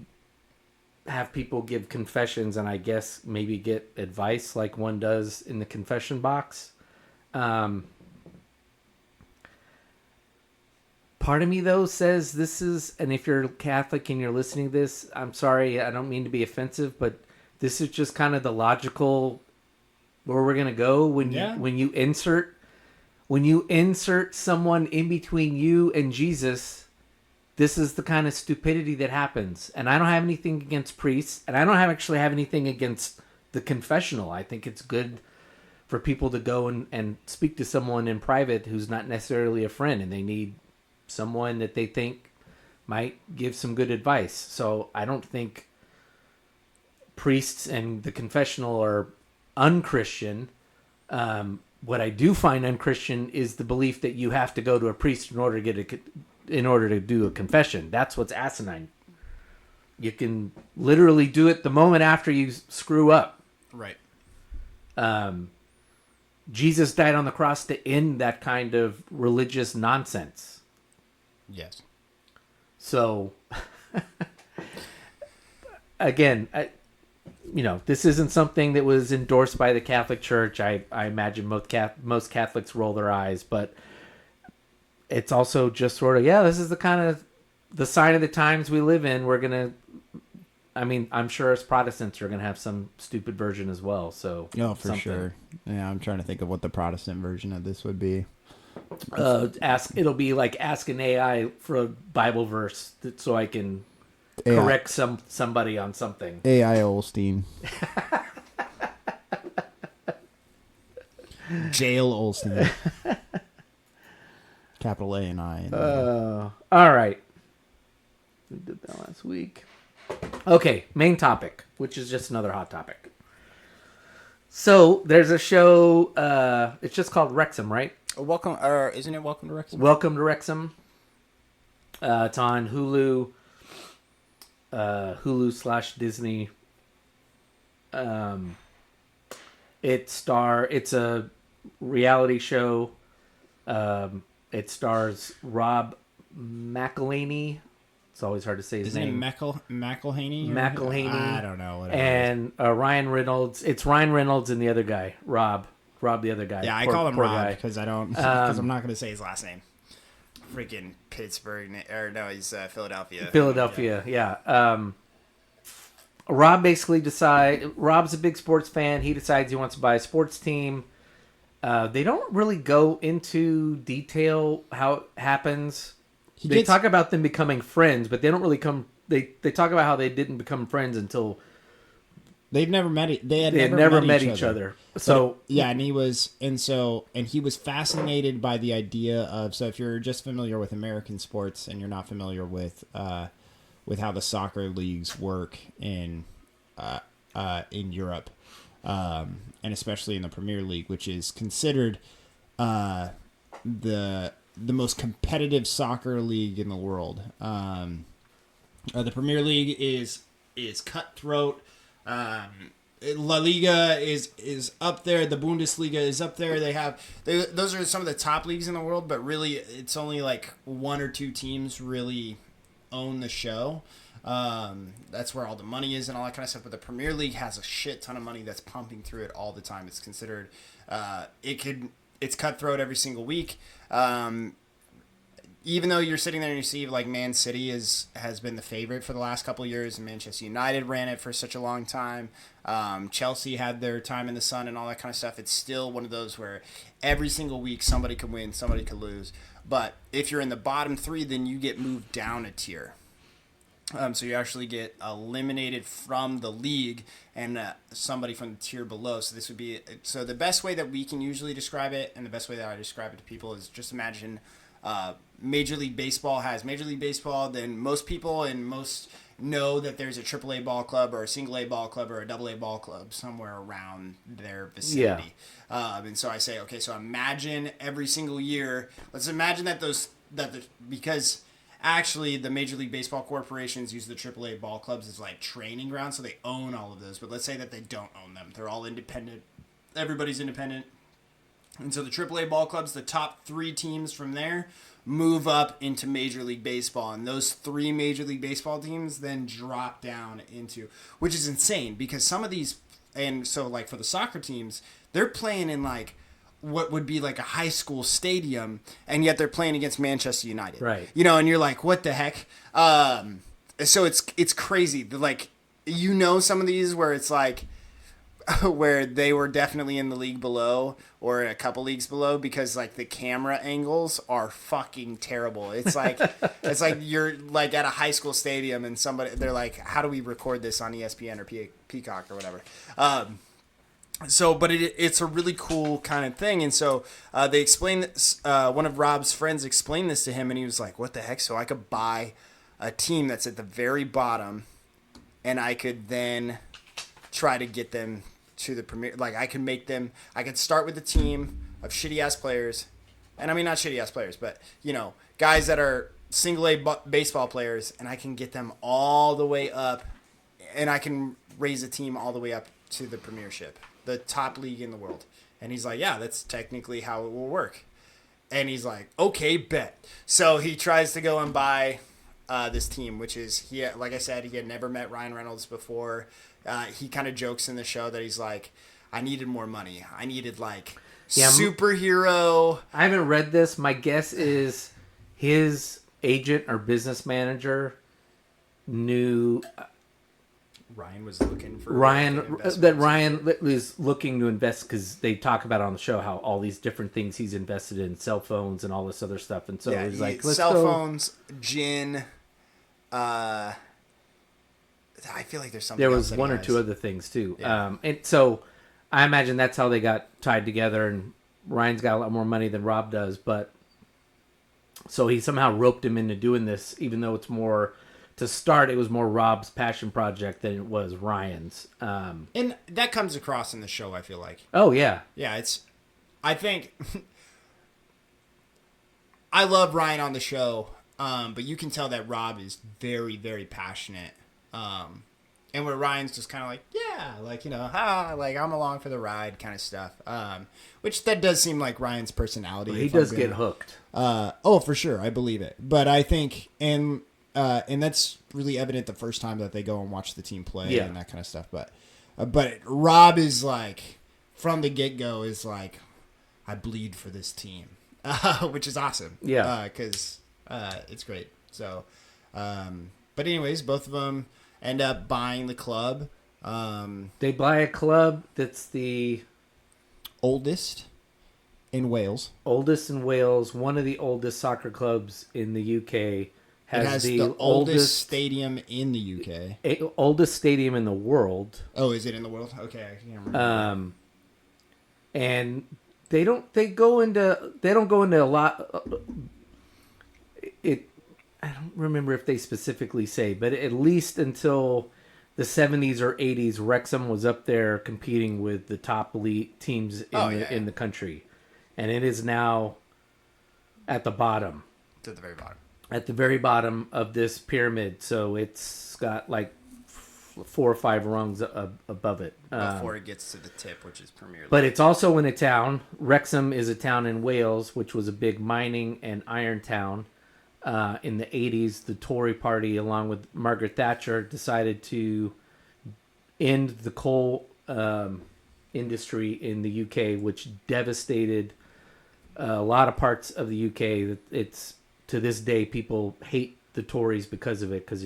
have people give confessions and I guess maybe get advice like one does in the confession box. Part of me though says this is, and if you're Catholic and you're listening to this, I'm sorry, I don't mean to be offensive, but this is just kind of the logical where we're gonna go when you insert someone in between you and Jesus. This is the kind of stupidity that happens. And I don't have anything against priests, and I don't actually have anything against the confessional. I think it's good for people to go and speak to someone in private who's not necessarily a friend, and they need someone that they think might give some good advice. So I don't think priests and the confessional are unchristian. What I do find unchristian is the belief that you have to go to a priest in order to do a confession. That's what's asinine. You can literally do it the moment after you screw up. Right. Jesus died on the cross to end that kind of religious nonsense. Yes. So, again, this isn't something that was endorsed by the Catholic Church. I imagine most Catholics roll their eyes, but it's also just sort of, this is the kind of the sign of the times we live in. I'm sure as Protestants are going to have some stupid version as well. So, sure. Yeah, I'm trying to think of what the Protestant version of this would be. It'll be like ask an AI for a Bible verse so I can correct somebody on something. AI Olstein. Jail Olstein. Capital A and I. All right. We did that last week. Okay, main topic, which is just another hot topic. So there's a show. It's just called Wrexham, right? Welcome, or isn't it Welcome to Wrexham? Welcome to Wrexham. It's on Hulu. Hulu/Disney. It's a reality show. It stars Rob McElhenney. It's always hard to say his name. Isn't it McElhenney? McElhenney. I don't know. Whatever. And Ryan Reynolds. It's Ryan Reynolds and the other guy, Rob, the other guy. Yeah, I call him Rob because I don't. Because I'm not going to say his last name. Freaking Pittsburgh, or no, he's Philadelphia. Philadelphia, yeah. Rob basically Rob's a big sports fan. He decides he wants to buy a sports team. They don't really go into detail how it happens. They talk about them becoming friends, but they don't really They talk about how they didn't become friends until they've never met. They had never met each other. So yeah, and he was fascinated by the idea of. So if you're just familiar with American sports and you're not familiar with how the soccer leagues work in Europe, and especially in the Premier League, which is considered the most competitive soccer league in the world. The Premier League is cutthroat. La Liga is up there. The Bundesliga is up there. Those are some of the top leagues in the world, but really it's only like one or two teams really own the show. That's where all the money is and all that kind of stuff. But the Premier League has a shit ton of money that's pumping through it all the time. It's considered, it's cutthroat every single week. Even though you're sitting there and you see like Man City has been the favorite for the last couple of years, and Manchester United ran it for such a long time. Chelsea had their time in the sun and all that kind of stuff. It's still one of those where every single week somebody could win, somebody could lose. But if you're in the bottom three, then you get moved down a tier. So you actually get eliminated from the league and somebody from the tier below. So this would be the best way that we can usually describe it, and the best way that I describe it to people is just imagine Major League Baseball has Major League Baseball. Then most people and most know that there's a AAA ball club or a single A ball club or a AA ball club somewhere around their vicinity. Yeah. And so I say, okay, so imagine every single year. Let's imagine because actually the Major League Baseball corporations use the AAA ball clubs as like training grounds, so they own all of those. But let's say that they don't own them; they're all independent. Everybody's independent. And so the AAA ball clubs, the top three teams from there, move up into Major League Baseball. And those three Major League Baseball teams then drop down into, which is insane because some of these, and so like for the soccer teams, they're playing in like what would be like a high school stadium, and yet they're playing against Manchester United. Right. You know, and you're like, what the heck? So it's crazy. Like, you know, some of these where it's like, where they were definitely in the league below or a couple leagues below because like the camera angles are fucking terrible. It's like you're like at a high school stadium and they're like, how do we record this on ESPN or Peacock or whatever? But it's a really cool kind of thing. And so they explained this, one of Rob's friends explained this to him and he was like, what the heck? So I could buy a team that's at the very bottom and I could then try to get them to the premier. Like I could start with a team of shitty ass players, and I mean not shitty ass players, but you know, guys that are single A baseball players, and I can get them all the way up, and I can raise a team all the way up to the premiership, the top league in the world. And he's like, yeah, that's technically how it will work. And he's like, okay, bet. So he tries to go and buy this team, which is like I said, he had never met Ryan Reynolds before. He kind of jokes in the show that he's like, I needed more money. I needed like superhero. I haven't read this. My guess is his agent or business manager knew Ryan was looking for Ryan was looking to invest because they talk about it on the show how all these different things he's invested in, cell phones and all this other stuff. And so he's like, let's cell go. phones, gin. I feel like there's something. There was one or two other things too. Yeah. And so I imagine that's how they got tied together. And Ryan's got a lot more money than Rob does, but so he somehow roped him into doing this, even though it's more to start. It was more Rob's passion project than it was Ryan's. And that comes across in the show. I feel like. Oh yeah. Yeah, I think I love Ryan on the show, but you can tell that Rob is very, very passionate. And where Ryan's just kind of like, yeah, like, you know, like I'm along for the ride kind of stuff. Which that does seem like Ryan's personality. Well, he does get hooked. Oh, for sure. I believe it. But I think, and that's really evident the first time that they go and watch the team play and that kind of stuff. But Rob is like, from the get-go is like, I bleed for this team, which is awesome. Yeah. Cause, it's great. So, but anyways, both of them end up buying the club. They buy a club that's the oldest in Wales. Oldest in Wales. One of the oldest soccer clubs in the UK. It has the oldest stadium in the UK. Oldest stadium in the world. Oh, is it in the world? Okay, I can't remember. And they don't go into a lot. I don't remember if they specifically say, but at least until the 70s or 80s, Wrexham was up there competing with the top elite teams in the country. And it is now at the bottom. To the very bottom. At the very bottom of this pyramid. So it's got like 4 or 5 rungs above it. Before it gets to the tip, which is Premier League. But it's also in a town. Wrexham is a town in Wales, which was a big mining and iron town. In the 80s, the Tory party, along with Margaret Thatcher, decided to end the coal industry in the UK, which devastated a lot of parts of the UK. It's to this day, people hate the Tories because of it, because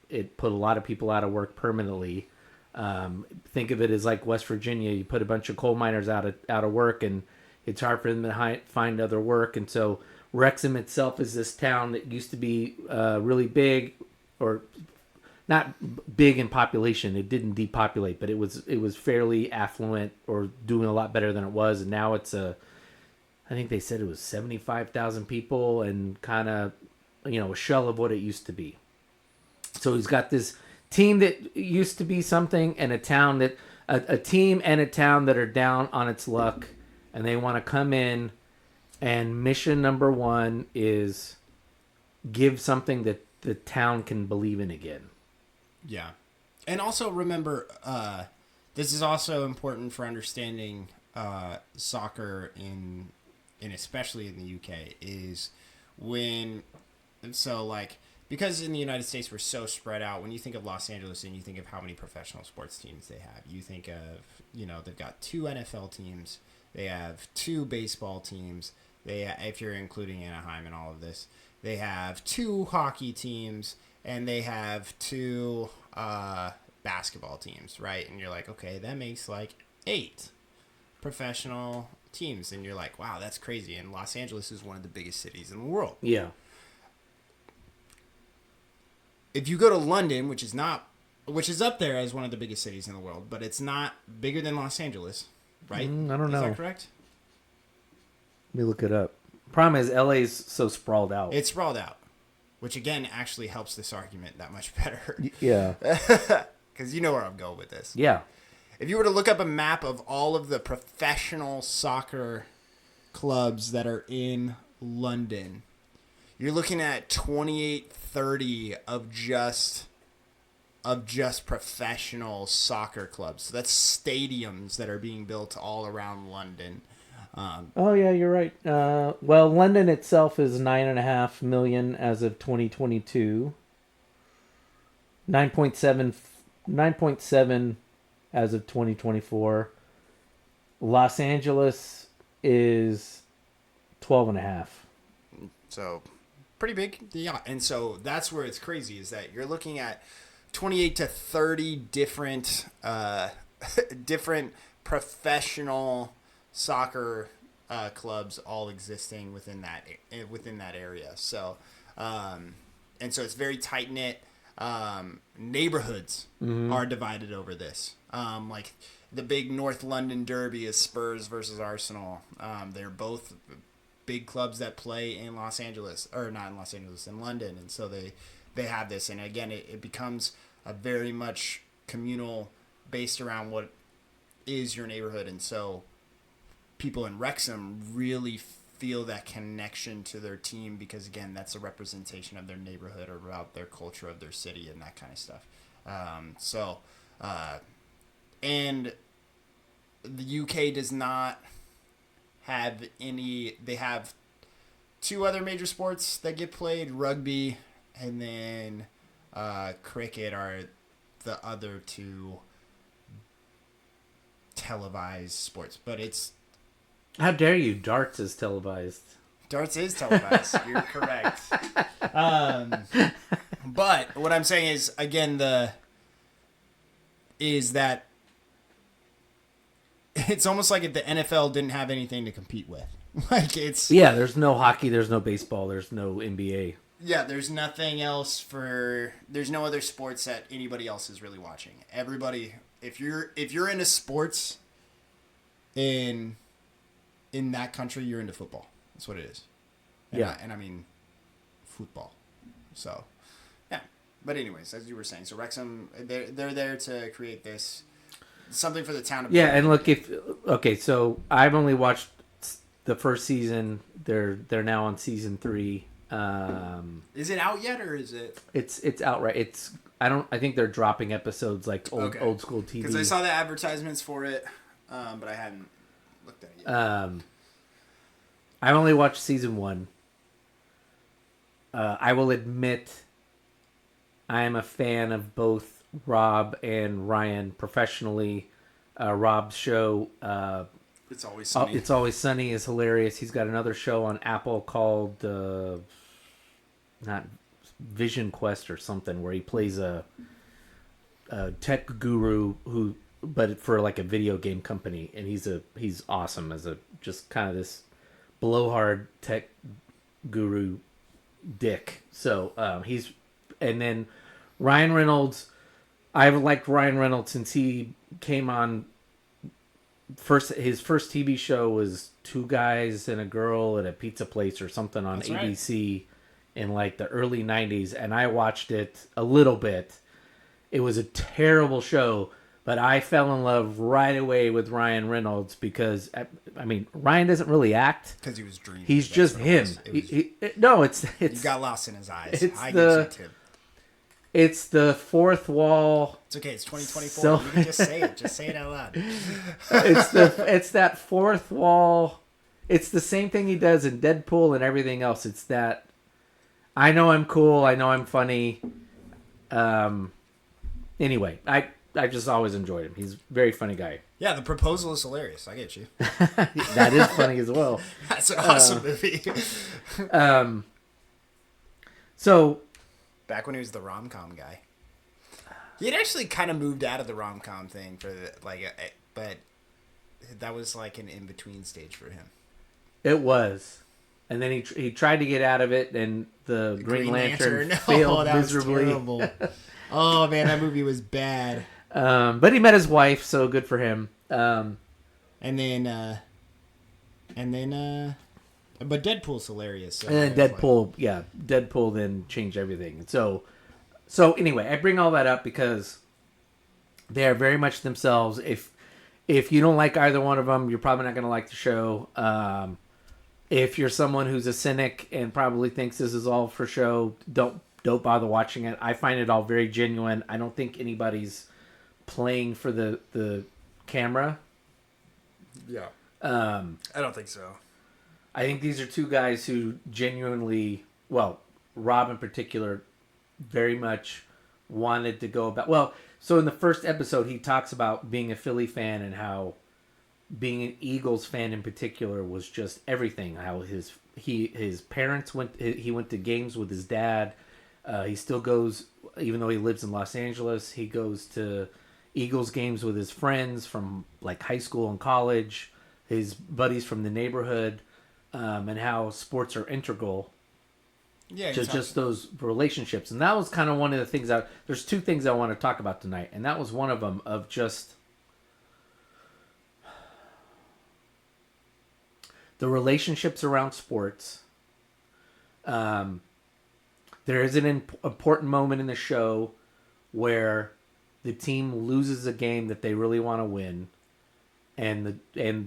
it put a lot of people out of work permanently. Think of it as like West Virginia. You put a bunch of coal miners out of work, and it's hard for them to find other work. And so Wrexham itself is this town that used to be really big, or not big in population. It didn't depopulate, but it was fairly affluent, or doing a lot better than it was. And now it's I think they said it was 75,000 people, and kind of, a shell of what it used to be. So he's got this team that used to be something, and a town that a team and a town that are down on its luck, and they want to come in, and mission number 1 is give something that the town can believe in again. Yeah. And also remember, this is also important for understanding soccer in especially in the UK, is because in the United States we're so spread out. When you think of Los Angeles and you think of how many professional sports teams they have, you think of, they've got 2 NFL teams, they have 2 baseball teams, if you're including Anaheim and all of this, they have 2 hockey teams, and they have 2 basketball teams, right? And you're like, okay, that makes like 8 professional teams, and you're like, wow, that's crazy. And Los Angeles is one of the biggest cities in the world. Yeah. If you go to London, which is up there as one of the biggest cities in the world, but it's not bigger than Los Angeles, right? I don't know. Is that correct? Let me look it up. Problem is, LA's so sprawled out. It's sprawled out, which again actually helps this argument that much better. Yeah. Because you know where I'm going with this. Yeah. If you were to look up a map of all of the professional soccer clubs that are in London, you're looking at 28-30 of just professional soccer clubs. So that's stadiums that are being built all around London. Oh yeah, you're right. Well, London itself is 9.5 million as of 2022. 9.7 as of 2024. Los Angeles is 12.5. So pretty big. Yeah. And so that's where it's crazy, is that you're looking at 28 to 30 different different professional soccer clubs all existing within that area. So and so it's very tight knit. Neighborhoods are divided over this. Like the big North London derby is Spurs versus Arsenal. They're both big clubs that play in Los Angeles, or not in Los Angeles, in London. And so they have this. And again, it becomes a very much communal, based around what is your neighborhood. And so people in Wrexham really feel that connection to their team, because again, that's a representation of their neighborhood, or about their culture of their city and that kind of stuff. And the UK does not have any. They have 2 other major sports that get played: rugby, and then cricket are the other 2 televised sports. But it's, how dare you? Darts is televised. Darts is televised. You're correct. But what I'm saying is, again, is that it's almost like if the NFL didn't have anything to compete with. Like it's, yeah, there's no hockey, there's no baseball, there's no NBA. Yeah, there's nothing else there's no other sports that anybody else is really watching. Everybody, if you're into sports in that country, you're into football. That's what it is. And yeah. I mean football. So, yeah. But anyways, as you were saying, so Wrexham, they're there to create this, something for the town to play. Yeah, and look, so I've only watched the first season. They're now on season 3. Is it out yet, or is it? It's outright. I think they're dropping episodes like old school TV. Because I saw the advertisements for it, but I hadn't looked at it yet. I only watched season 1. I will admit, I am a fan of both Rob and Ryan professionally. Rob's show, It's Always Sunny. It's Always Sunny is hilarious. He's got another show on Apple called not Vision Quest or something, where he plays a tech guru but for like a video game company, and he's awesome as a just kind of this blowhard tech guru dick. So and then Ryan Reynolds. I've liked Ryan Reynolds since he came on. His first TV show was Two Guys and a Girl at a Pizza Place or something on ABC in like the early 90s, and I watched it a little bit. It was a terrible show, but I fell in love right away with Ryan Reynolds because, I mean, Ryan doesn't really act. Because he was dreaming. He's just him. It's you got lost in his eyes. It's the fourth wall. It's okay. It's 2024. You can just say it. Just say it out loud. It's that fourth wall. It's the same thing he does in Deadpool and everything else. It's that I know I'm cool. I know I'm funny. Anyway, I just always enjoyed him. He's a very funny guy. Yeah, The Proposal is hilarious. I get you. That is funny as well. That's an awesome movie. So. Back when he was the rom-com guy. He had actually kind of moved out of the rom-com thing but that was like an in-between stage for him. It was. And then he tried to get out of it, and the Green Lantern failed miserably. Oh, man, that movie was bad. But he met his wife, so good for him. But Deadpool's hilarious. So and then Deadpool then changed everything. So anyway, I bring all that up because they are very much themselves. If you don't like either one of them, you're probably not going to like the show. If you're someone who's a cynic and probably thinks this is all for show, don't bother watching it. I find it all very genuine. I don't think anybody's playing for the camera. Yeah. I don't think so. I think these are two guys who genuinely, well, Rob in particular, very much wanted to go about. Well, so in the first episode, he talks about being a Philly fan and how being an Eagles fan in particular was just everything. How his parents he went to games with his dad. He still goes, even though he lives in Los Angeles, he goes to Eagles games with his friends from like high school and college, his buddies from the neighborhood. And how sports are integral to just those relationships. And that was kind of one of the things there's two things I want to talk about tonight. And that was one of them, of just the relationships around sports. There is an important moment in the show where the team loses a game that they really want to win. And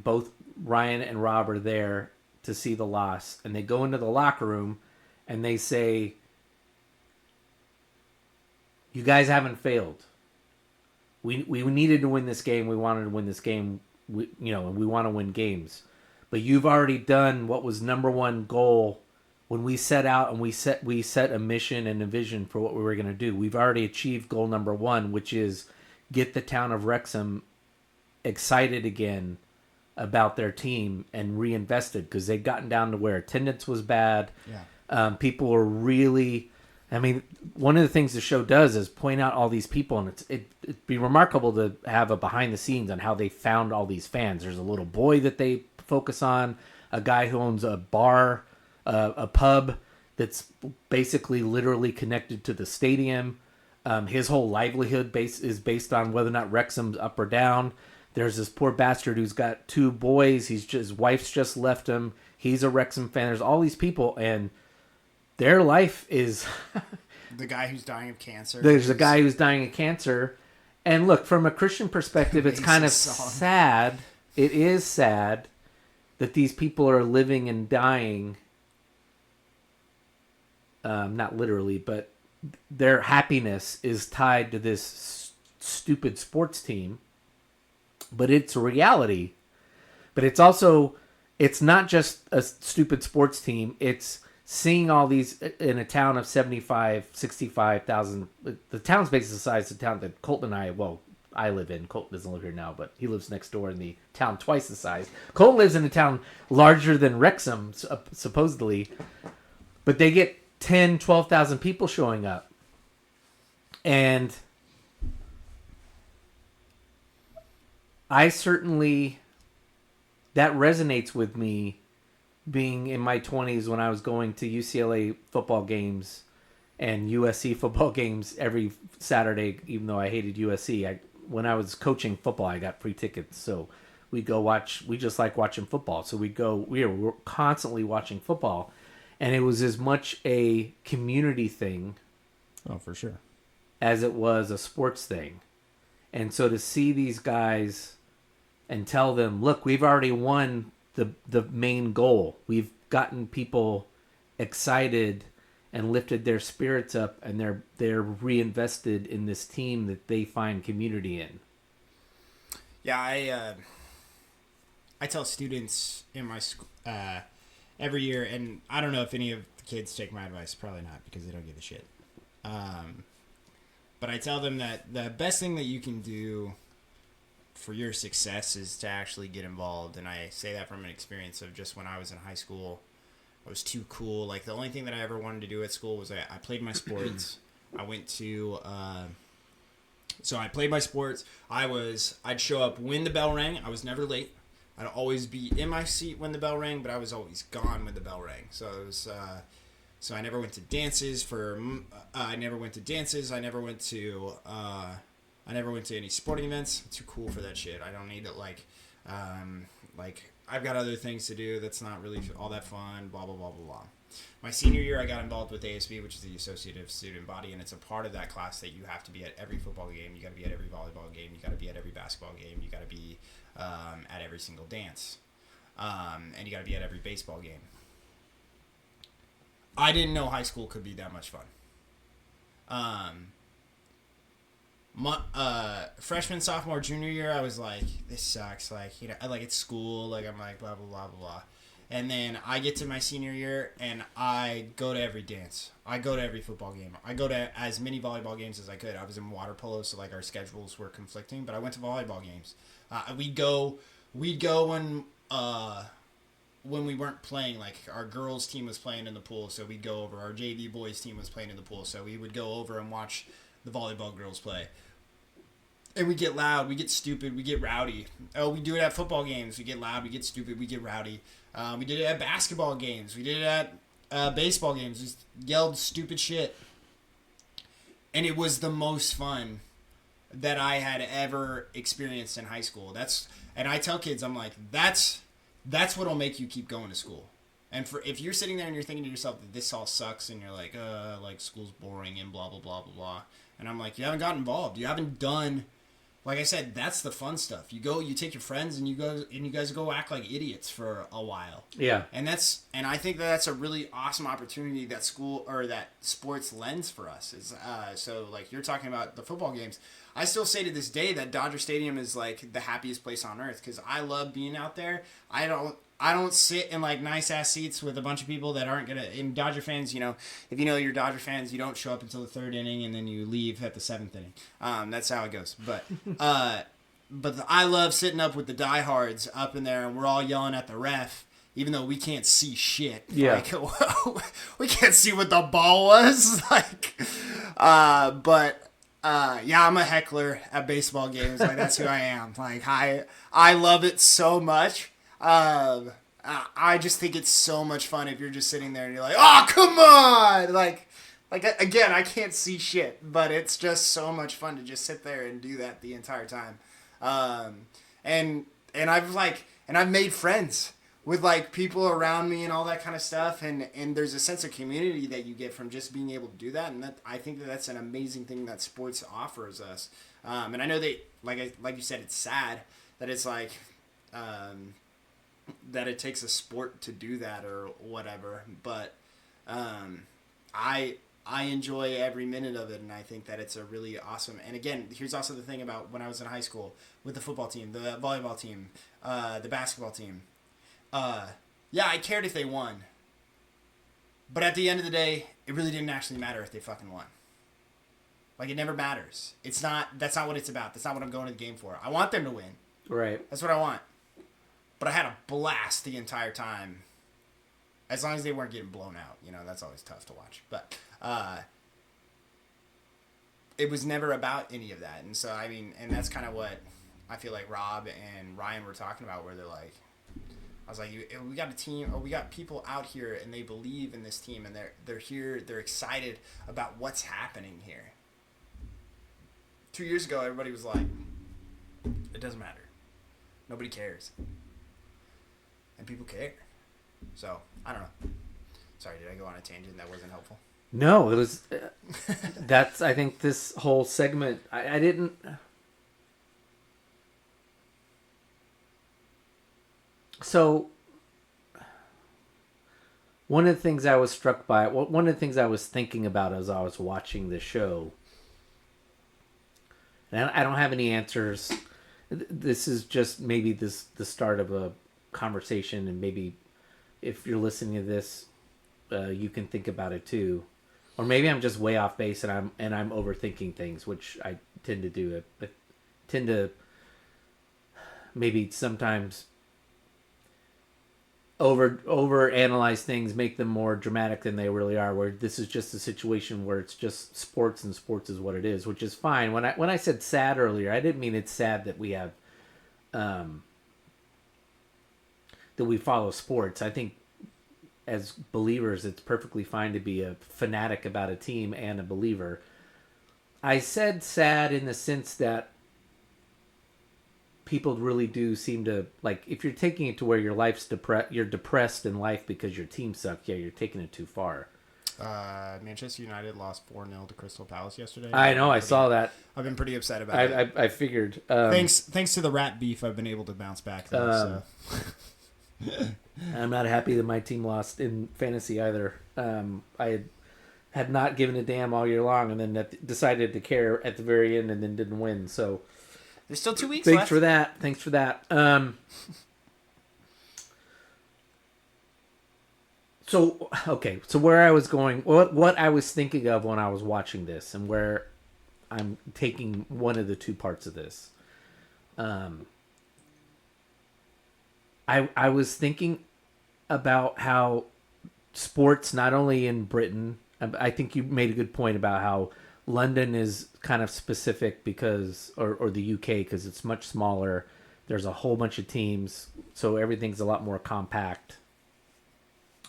both Ryan and Rob are there to see the loss, and they go into the locker room and they say, you guys haven't failed. We needed to win this game. We wanted to win this game. And we want to win games, but you've already done what was number one goal when we set out and we set a mission and a vision for what we were going to do. We've already achieved goal number one, which is get the town of Wrexham excited again about their team and reinvested, because they'd gotten down to where attendance was bad. Yeah. People were really, I mean, one of the things the show does is point out all these people, and it'd be remarkable to have a behind the scenes on how they found all these fans. There's a little boy that they focus on, a guy who owns a bar, a pub that's basically literally connected to the stadium. His whole livelihood is based on whether or not Wrexham's up or down. There's this poor bastard who's got two boys. His wife's just left him. He's a Wrexham fan. There's all these people, and their life is... The guy who's dying of cancer. There's a guy who's dying of cancer. And look, from a Christian perspective, it's kind of sad. It is sad that these people are living and dying not literally, but their happiness is tied to this stupid sports team. But it's a reality. But it's also, it's not just a stupid sports team. It's seeing all these in a town of 65,000. The town's basically the size of the town that Colton and I live in. Colton doesn't live here now, but he lives next door in the town twice the size. Colton lives in a town larger than Wrexham, supposedly. But they get 10, 12,000 people showing up. And I certainly, that resonates with me being in my 20s when I was going to UCLA football games and USC football games every Saturday, even though I hated USC. When I was coaching football, I got free tickets. So we just like watching football. So we were constantly watching football. And it was as much a community thing. Oh, for sure. As it was a sports thing. And so to see these guys and tell them, look, we've already won the main goal. We've gotten people excited and lifted their spirits up, and they're reinvested in this team that they find community in. Yeah, I tell students in my school every year, and I don't know if any of the kids take my advice. Probably not, because they don't give a shit. But I tell them that the best thing that you can do for your success is to actually get involved. And I say that from an experience of just when I was in high school. I was too cool. Like, the only thing that I ever wanted to do at school was I played my sports. I went to so I played my sports. I'd show up when the bell rang. I was never late. I'd always be in my seat when the bell rang, but I was always gone when the bell rang. So it was so I never went to dances I never went to any sporting events. I'm too cool for that shit. I don't need it. Like I've got other things to do. That's not really all that fun. Blah blah blah blah blah. My senior year, I got involved with ASB, which is the Associative Student Body, and it's a part of that class that you have to be at every football game. You got to be at every volleyball game. You got to be at every basketball game. You got to be at every single dance, and you got to be at every baseball game. I didn't know high school could be that much fun. Freshman, sophomore, junior year, I was like, this sucks. Like, you know, it's school. Like, I'm like, blah, blah, blah, blah, blah. And then I get to my senior year, and I go to every dance. I go to every football game. I go to as many volleyball games as I could. I was in water polo, so, like, our schedules were conflicting, but I went to volleyball games. We'd go when we weren't playing. Like, our girls' team was playing in the pool, so we'd go over. Our JV boys' team was playing in the pool, so we would go over and watch the volleyball girls play. And we get loud, we get stupid, we get rowdy. Oh, we do it at football games. We get loud, we get stupid, we get rowdy. We did it at basketball games. We did it at baseball games. We yelled stupid shit. And it was the most fun that I had ever experienced in high school. And I tell kids, I'm like, that's what'll make you keep going to school. And if you're sitting there and you're thinking to yourself that this all sucks and you're like school's boring and blah, blah, blah, blah, blah. And I'm like, you haven't gotten involved. You haven't done, like I said, that's the fun stuff. You take your friends and you guys go act like idiots for a while. Yeah. And I think that's a really awesome opportunity that school or that sports lends for us. So like you're talking about the football games. I still say to this day that Dodger Stadium is like the happiest place on earth because I love being out there. I don't sit in like nice ass seats with a bunch of people that aren't gonna. In Dodger fans, you know, if you know you're Dodger fans, you don't show up until the third inning and then you leave at the seventh inning. That's how it goes. But I love sitting up with the diehards up in there and we're all yelling at the ref, even though we can't see shit. Yeah. Like, we can't see what the ball was. Like, yeah, I'm a heckler at baseball games. Like that's who I am. Like I love it so much. I just think it's so much fun if you're just sitting there and you're like, oh, come on! Like again, I can't see shit, but it's just so much fun to just sit there and do that the entire time. And I've made friends with like people around me and all that kind of stuff, and there's a sense of community that you get from just being able to do that, and that I think that's an amazing thing that sports offers us. And I know that, like you said, it's sad that it's like, that it takes a sport to do that or whatever, but I enjoy every minute of it, and I think that it's a really awesome. And again, here's also the thing about when I was in high school with the football team, the volleyball team, the basketball team. Yeah, I cared if they won, but at the end of the day, it really didn't actually matter if they fucking won. Like, it never matters. That's not what it's about. That's not what I'm going to the game for. I want them to win. Right. That's what I want. But I had a blast the entire time. As long as they weren't getting blown out. That's always tough to watch. But it was never about any of that. And so, and that's kind of what I feel like Rob and Ryan were talking about, where they're like, I was like, we got a team, or we got people out here, and they believe in this team, and they're here, they're excited about what's happening here. 2 years ago, everybody was like, it doesn't matter. Nobody cares. And people care. So, I don't know. Sorry, did I go on a tangent that wasn't helpful? No, it was... that's, I think, this whole segment... I didn't... So, one of the things I was struck by... One of the things I was thinking about as I was watching the show... And I don't have any answers. This is just maybe the start of a conversation, and maybe if you're listening to this, you can think about it too. Or maybe I'm just way off base and I'm overthinking things, which I tend to do. I tend to maybe sometimes over analyze things, make them more dramatic than they really are, where this is just a situation where it's just sports, and sports is what it is, which is fine. When I said sad earlier, I didn't mean it's sad that we have that we follow sports. I think as believers, it's perfectly fine to be a fanatic about a team and a believer. I said sad in the sense that people really do seem to, like, if you're taking it to where your life's you're depressed in life because your team sucked, yeah, you're taking it too far. Manchester United lost 4-0 to Crystal Palace yesterday. I know, I saw that. I've been pretty upset about it. I figured. Thanks to the rat beef, I've been able to bounce back though, so. I'm not happy that my team lost in fantasy either. I had not given a damn all year long, and then decided to care at the very end, and then didn't win, so... There's still 2 weeks left. Thanks for that. So where I was going, what I was thinking of when I was watching this, and where I'm taking one of the two parts of this. I was thinking about how sports, not only in Britain, I think you made a good point about how London is kind of specific because, or the UK, because it's much smaller. There's a whole bunch of teams, so everything's a lot more compact.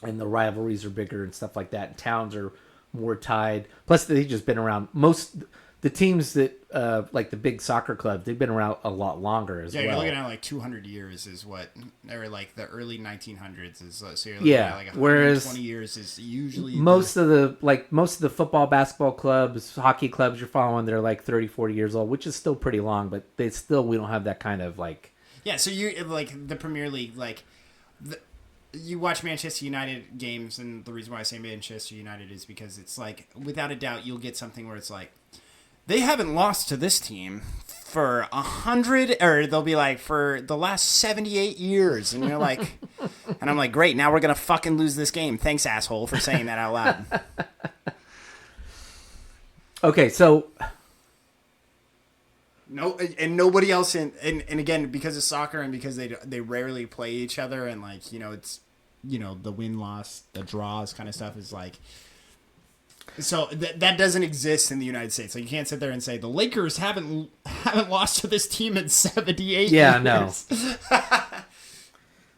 And the rivalries are bigger and stuff like that. And towns are more tied. Plus, they've just been around. The teams that, like the big soccer clubs, they've been around a lot longer as well. Yeah, you're looking at like 200 years is what, or like the early 1900s is. So you're looking at like 120 years is usually most of the football, basketball clubs, hockey clubs you're following, they're like 30, 40 years old, which is still pretty long, but we don't have that kind of like. Yeah, so you like the Premier League, like you watch Manchester United games, and the reason why I say Manchester United is because it's like, without a doubt, you'll get something where it's like, they haven't lost to this team for 100, or they'll be like, for the last 78 years. And you're like, and I'm like, great, now we're going to fucking lose this game. Thanks, asshole, for saying that out loud. Okay, so. No, and nobody else and again, because of soccer and because they rarely play each other, and like, it's, the win-loss, the draws kind of stuff is like, so that doesn't exist in the United States. Like, you can't sit there and say the Lakers haven't lost to this team in 78 years. Yeah, no.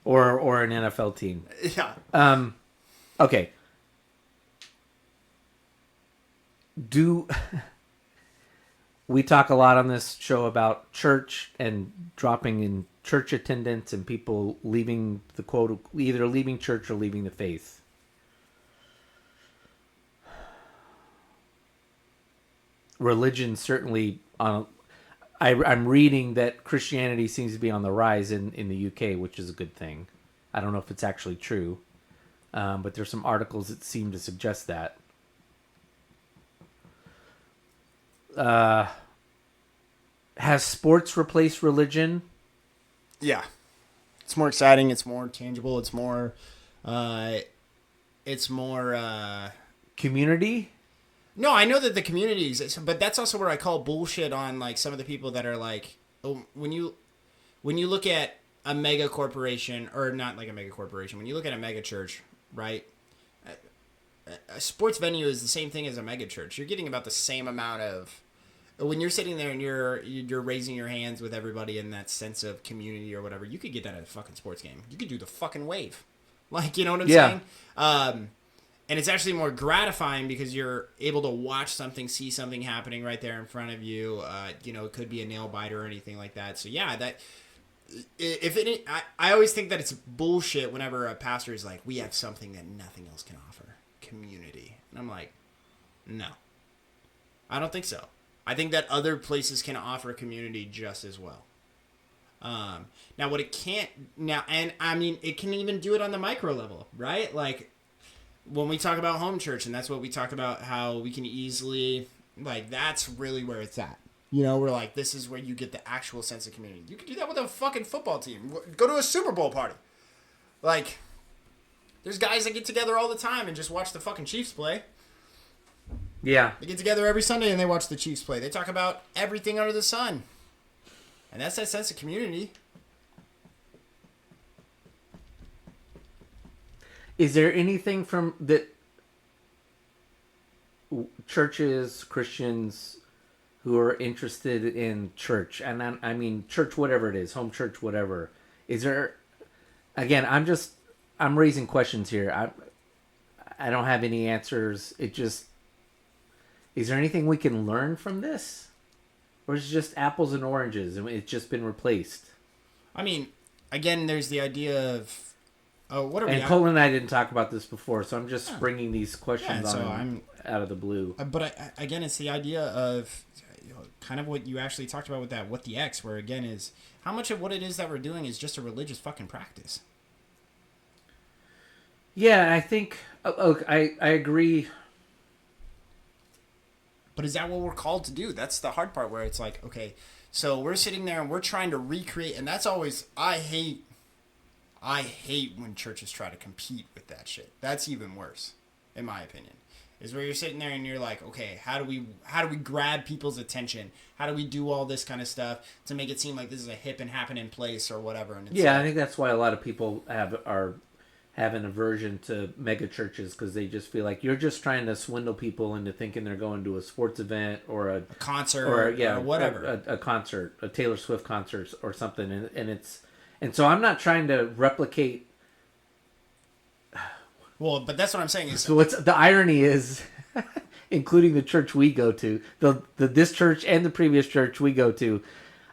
or an NFL team. Yeah. Okay. We talk a lot on this show about church and dropping in church attendance and people leaving the quote, either leaving church or leaving the faith. Religion certainly, I'm reading that Christianity seems to be on the rise in the UK, which is a good thing. I don't know if it's actually true, but there's some articles that seem to suggest that. has sports replaced religion? Yeah. It's more exciting. It's more tangible. It's more, community? No, I know that the community exists, but that's also where I call bullshit on like some of the people that are like, oh, when you look at a mega corporation, or not like a mega corporation, when you look at a mega church, right? A sports venue is the same thing as a mega church. You're getting about the same amount of, when you're sitting there and you're raising your hands with everybody in that sense of community or whatever, you could get that at a fucking sports game. You could do the fucking wave. Like, you know what I'm saying? And it's actually more gratifying because you're able to watch something, see something happening right there in front of you. It could be a nail biter or anything like that. So yeah, I always think that it's bullshit whenever a pastor is like, we have something that nothing else can offer. Community. And I'm like, no. I don't think so. I think that other places can offer community just as well. Now what it can't now, and I mean, it can even do it on the micro level, right? Like when we talk about home church, and that's what we talk about, how we can easily, like, that's really where it's at. You know, we're like, this is where you get the actual sense of community. You can do that with a fucking football team. Go to a Super Bowl party. Like, there's guys that get together all the time and just watch the fucking Chiefs play. Yeah. They get together every Sunday and they watch the Chiefs play. They talk about everything under the sun. And that's that sense of community. Is there anything from that churches, Christians who are interested in church, and I mean church, whatever it is, home church, whatever, is there, again, I'm raising questions here. I don't have any answers. Is there anything we can learn from this? Or is it just apples and oranges and it's just been replaced? I mean, again, there's the idea of, what are we... And Colton and I didn't talk about this before, so I'm just bringing these questions out of the blue. But again, it's the idea of kind of what you actually talked about with that, what the X, where again is, how much of what it is that we're doing is just a religious fucking practice? Yeah, I think, I agree. But is that what we're called to do? That's the hard part, where it's like, okay, so we're sitting there and we're trying to recreate, and that's always, I hate when churches try to compete with that shit. That's even worse, in my opinion. Is where you're sitting there and you're like, okay, how do we grab people's attention? How do we do all this kind of stuff to make it seem like this is a hip and happening place or whatever? And it's I think that's why a lot of people have an aversion to mega churches, because they just feel like you're just trying to swindle people into thinking they're going to a sports event or a concert or whatever, a concert, a Taylor Swift concert or something, and so I'm not trying to replicate. Well, but that's what I'm saying is. So the irony is, including the church we go to, this church and the previous church we go to,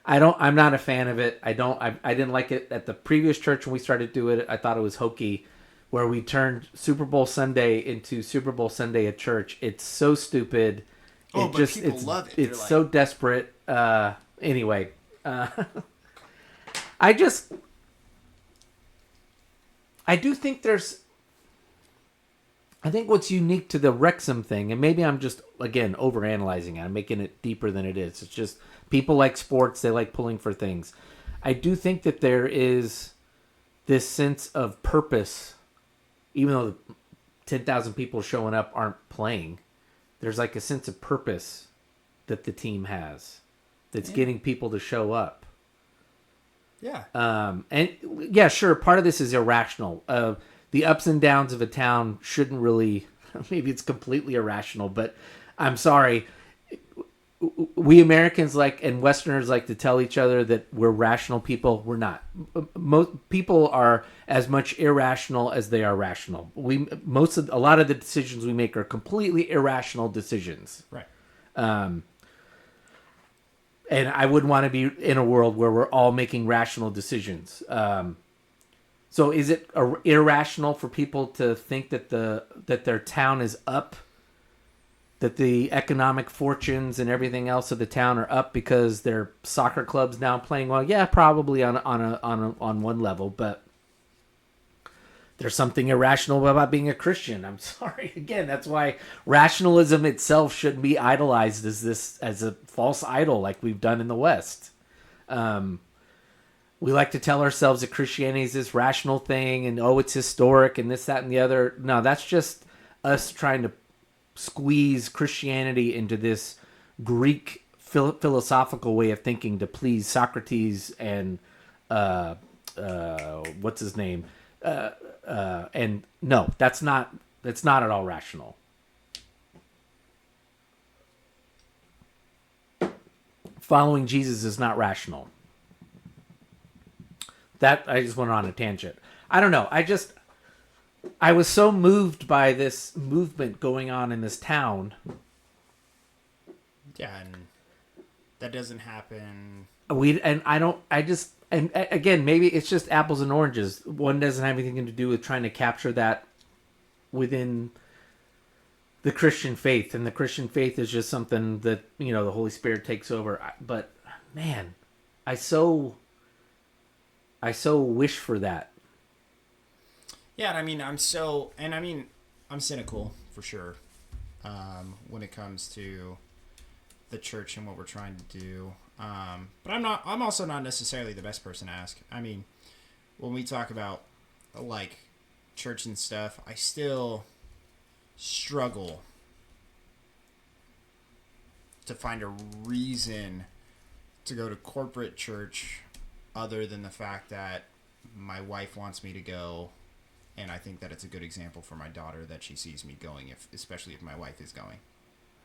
I'm not a fan of it. I didn't like it at the previous church when we started doing it. I thought it was hokey, where we turned Super Bowl Sunday into Super Bowl Sunday at church. It's so stupid. But people love it. It's so desperate. Anyway, I do think I think what's unique to the Wrexham thing, and maybe I'm just, again, overanalyzing it. I'm making it deeper than it is. It's just people like sports. They like pulling for things. I do think that there is this sense of purpose, even though the 10,000 people showing up aren't playing. There's like a sense of purpose that the team has that's getting people to show up. Yeah. And yeah, sure, part of this is irrational. The ups and downs of a town shouldn't really, maybe it's completely irrational, but I'm sorry. We Americans and Westerners like to tell each other that we're rational people. We're not. Most people are as much irrational as they are rational. A lot of the decisions we make are completely irrational decisions. Right. And I wouldn't want to be in a world where we're all making rational decisions. So is it irrational for people to think that their town is up, that the economic fortunes and everything else of the town are up because their soccer club's now playing well? Yeah, probably on one level, but there's something irrational about being a Christian. I'm sorry. Again, that's why rationalism itself shouldn't be idolized as a false idol like we've done in the West. We like to tell ourselves that Christianity is this rational thing and, oh, it's historic and this, that, and the other. No, that's just us trying to squeeze Christianity into this Greek philosophical way of thinking to please Socrates and what's his name? And no, that's not at all rational. Following Jesus is not rational. That I just went on a tangent. I don't know. I was so moved by this movement going on in this town. Yeah, and that doesn't happen. And again, maybe it's just apples and oranges. One doesn't have anything to do with trying to capture that within the Christian faith. And the Christian faith is just something that, the Holy Spirit takes over. But man, I so wish for that. Yeah, I'm cynical for sure when it comes to the church and what we're trying to do. But I'm also not necessarily the best person to ask. When we talk about like church and stuff, I still struggle to find a reason to go to corporate church other than the fact that my wife wants me to go, and I think that it's a good example for my daughter that she sees me going, especially if my wife is going.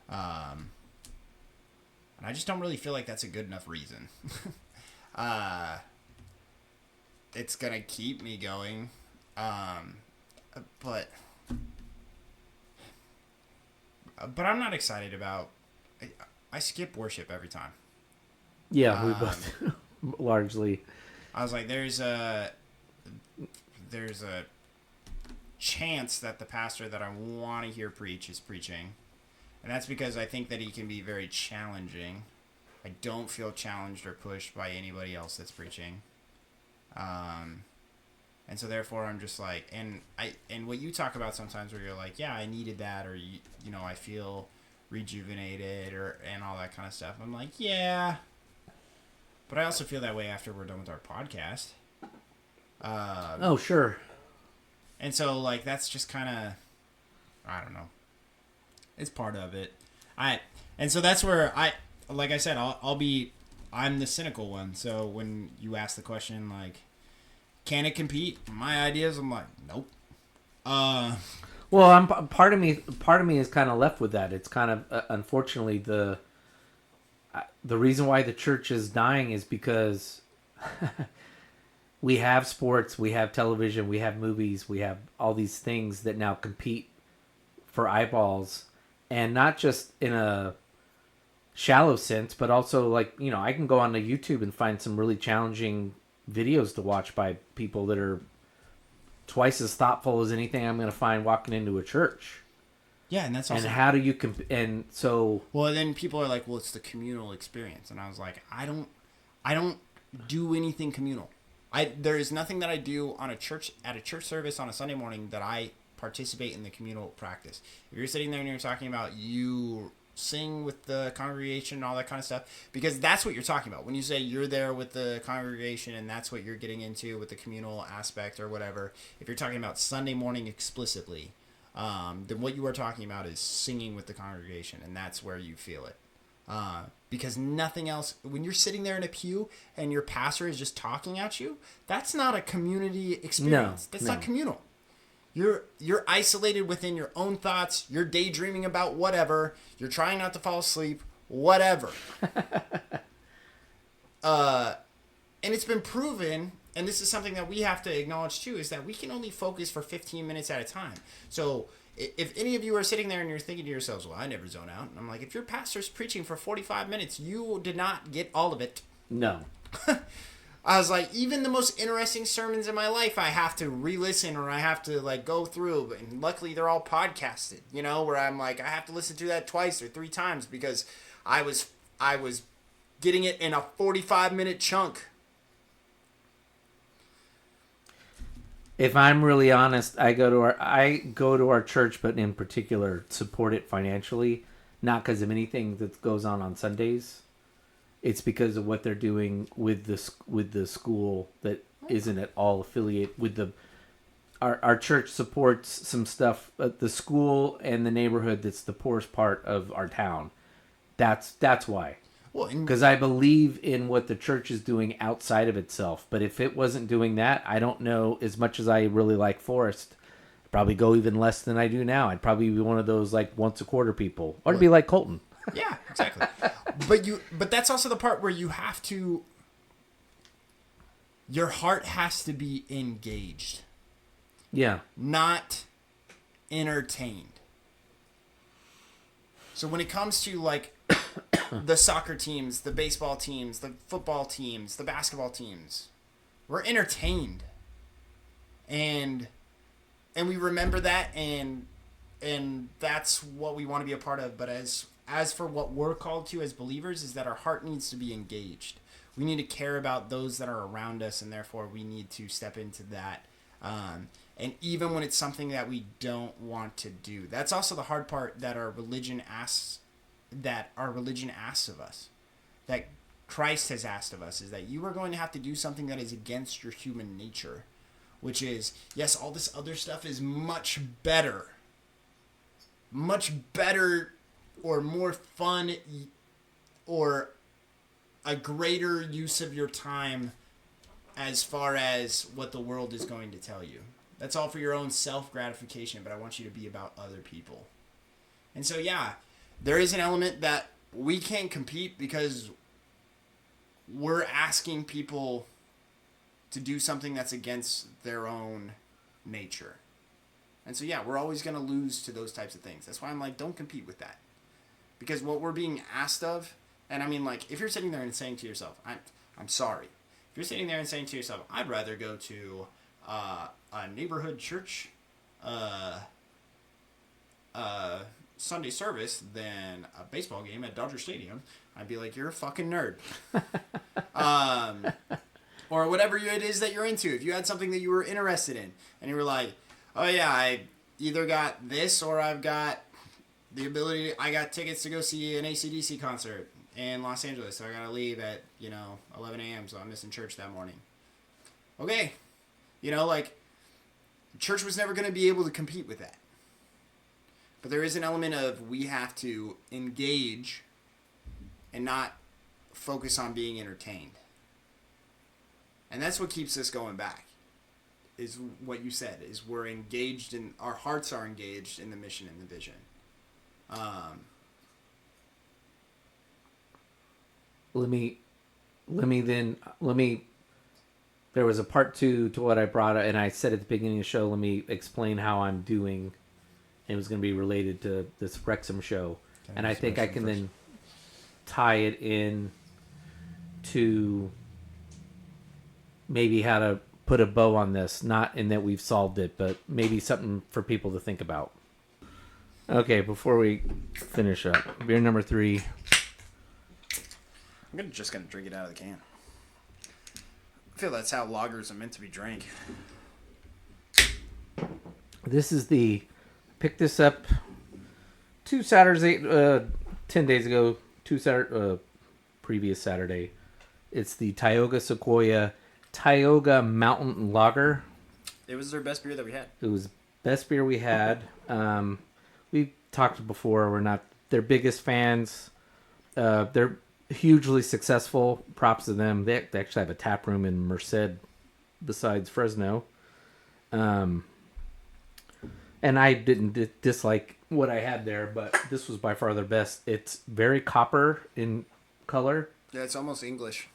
And I just don't really feel like that's a good enough reason. It's gonna keep me going, but I'm not excited about. I skip worship every time. Yeah, we both largely. I was like, there's a chance that the pastor that I want to hear preach is preaching, and that's because I think that he can be very challenging. I don't feel challenged or pushed by anybody else that's preaching, and so therefore I'm just like, and what you talk about sometimes where you're like, yeah, I needed that, or I feel rejuvenated and all that kind of stuff. I'm like, yeah. But I also feel that way after we're done with our podcast. Oh, sure. And so, like, that's just kind of, I don't know. It's part of it. And so that's where like I said, I'm the cynical one. So when you ask the question, like, can it compete? My ideas, I'm like, nope. Well, part of me is kind of left with that. It's kind of, unfortunately, the reason why the church is dying is because we have sports, we have television, we have movies, we have all these things that now compete for eyeballs, and not just in a shallow sense, but also like, I can go on to YouTube and find some really challenging videos to watch by people that are twice as thoughtful as anything I'm going to find walking into a church. Yeah, and that's also... And how do you and so... Well, then people are like, well, it's the communal experience. And I was like, I don't do anything communal. There is nothing that I do at a church service on a Sunday morning that I participate in the communal practice. If you're sitting there and you're talking about you sing with the congregation and all that kind of stuff, because that's what you're talking about. When you say you're there with the congregation and that's what you're getting into with the communal aspect or whatever, if you're talking about Sunday morning explicitly, then what you are talking about is singing with the congregation, and that's where you feel it. Because nothing else, when you're sitting there in a pew and your pastor is just talking at you, that's not a community experience. That's not communal. You're isolated within your own thoughts. You're daydreaming about whatever. You're trying not to fall asleep, whatever. And it's been proven, and this is something that we have to acknowledge too, is that we can only focus for 15 minutes at a time. So if any of you are sitting there and you're thinking to yourselves, well, I never zone out. And I'm like, if your pastor's preaching for 45 minutes, you did not get all of it. No. I was like, even the most interesting sermons in my life, I have to re-listen or I have to like go through. And luckily, they're all podcasted, where I'm like, I have to listen to that twice or 3 times because I was getting it in a 45-minute chunk. If I'm really honest, I go to our church, but in particular support it financially, not because of anything that goes on Sundays. It's because of what they're doing with the school that isn't at all affiliated with the. Our church supports some stuff at the school and the neighborhood that's the poorest part of our town. That's why. Well, Because I believe in what the church is doing outside of itself. But if it wasn't doing that, I don't know. As much as I really like Forrest, I'd probably go even less than I do now. I'd probably be one of those like once a quarter people, or to be like Colton. Yeah, exactly. But that's also the part where you have to. Your heart has to be engaged. Yeah. Not entertained. So when it comes to like the soccer teams, the baseball teams, the football teams, the basketball teams, we're entertained. And we remember that and that's what we want to be a part of. But as for what we're called to as believers is that our heart needs to be engaged. We need to care about those that are around us, and therefore we need to step into that. And even when it's something that we don't want to do, that's also the hard part that our religion asks of us, that Christ has asked of us, is that you are going to have to do something that is against your human nature, which is, yes, all this other stuff is much better or more fun or a greater use of your time as far as what the world is going to tell you. That's all for your own self-gratification, but I want you to be about other people. And so, yeah, there is an element that we can't compete because we're asking people to do something that's against their own nature. And so, yeah, we're always going to lose to those types of things. That's why I'm like, don't compete with that. Because what we're being asked of, and I mean, like, if you're sitting there and saying to yourself, I'm sorry. If you're sitting there and saying to yourself, I'd rather go to a neighborhood church Sunday service than a baseball game at Dodger Stadium, I'd be like, you're a fucking nerd. Or whatever it is that you're into. If you had something that you were interested in and you were like, oh yeah, I either got this or I've got the ability, I got tickets to go see an AC/DC concert in Los Angeles, so I gotta leave at 11 a.m. so I'm missing church that morning. Okay, church was never gonna be able to compete with that. But there is an element of we have to engage and not focus on being entertained, and that's what keeps us going back. Is what you said, is we're engaged in, our hearts are engaged in the mission and the vision. There was a part 2 to what I brought, and I said at the beginning of the show, let me explain how I'm doing. It was going to be related to this Wrexham show. And I think I can then tie it in to maybe how to put a bow on this. Not in that we've solved it, but maybe something for people to think about. Okay, before we finish up, beer number 3. I'm just gonna drink it out of the can. I feel that's how lagers are meant to be drank. This is picked this up 10 days ago, previous Saturday. It's the Tioga-Sequoia Tioga Mountain Lager. It was their best beer that we had. It was best beer we had. We talked before, we're not their biggest fans. They're hugely successful. Props to them. They actually have a tap room in Merced besides Fresno. And I didn't dislike what I had there, but this was by far their best. It's very copper in color. Yeah, it's almost English.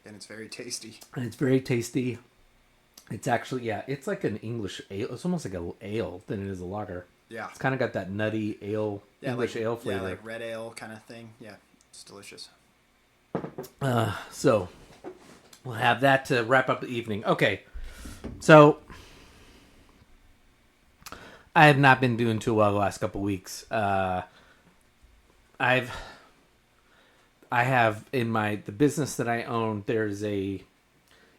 And it's very tasty. It's actually, it's like an English ale. It's almost like an ale than it is a lager. Yeah. It's kind of got that nutty ale, English ale flavor. Yeah, like red ale kind of thing. Yeah, it's delicious. So, we'll have that to wrap up the evening. Okay, so I have not been doing too well the last couple weeks. I have in the business that I own, there's a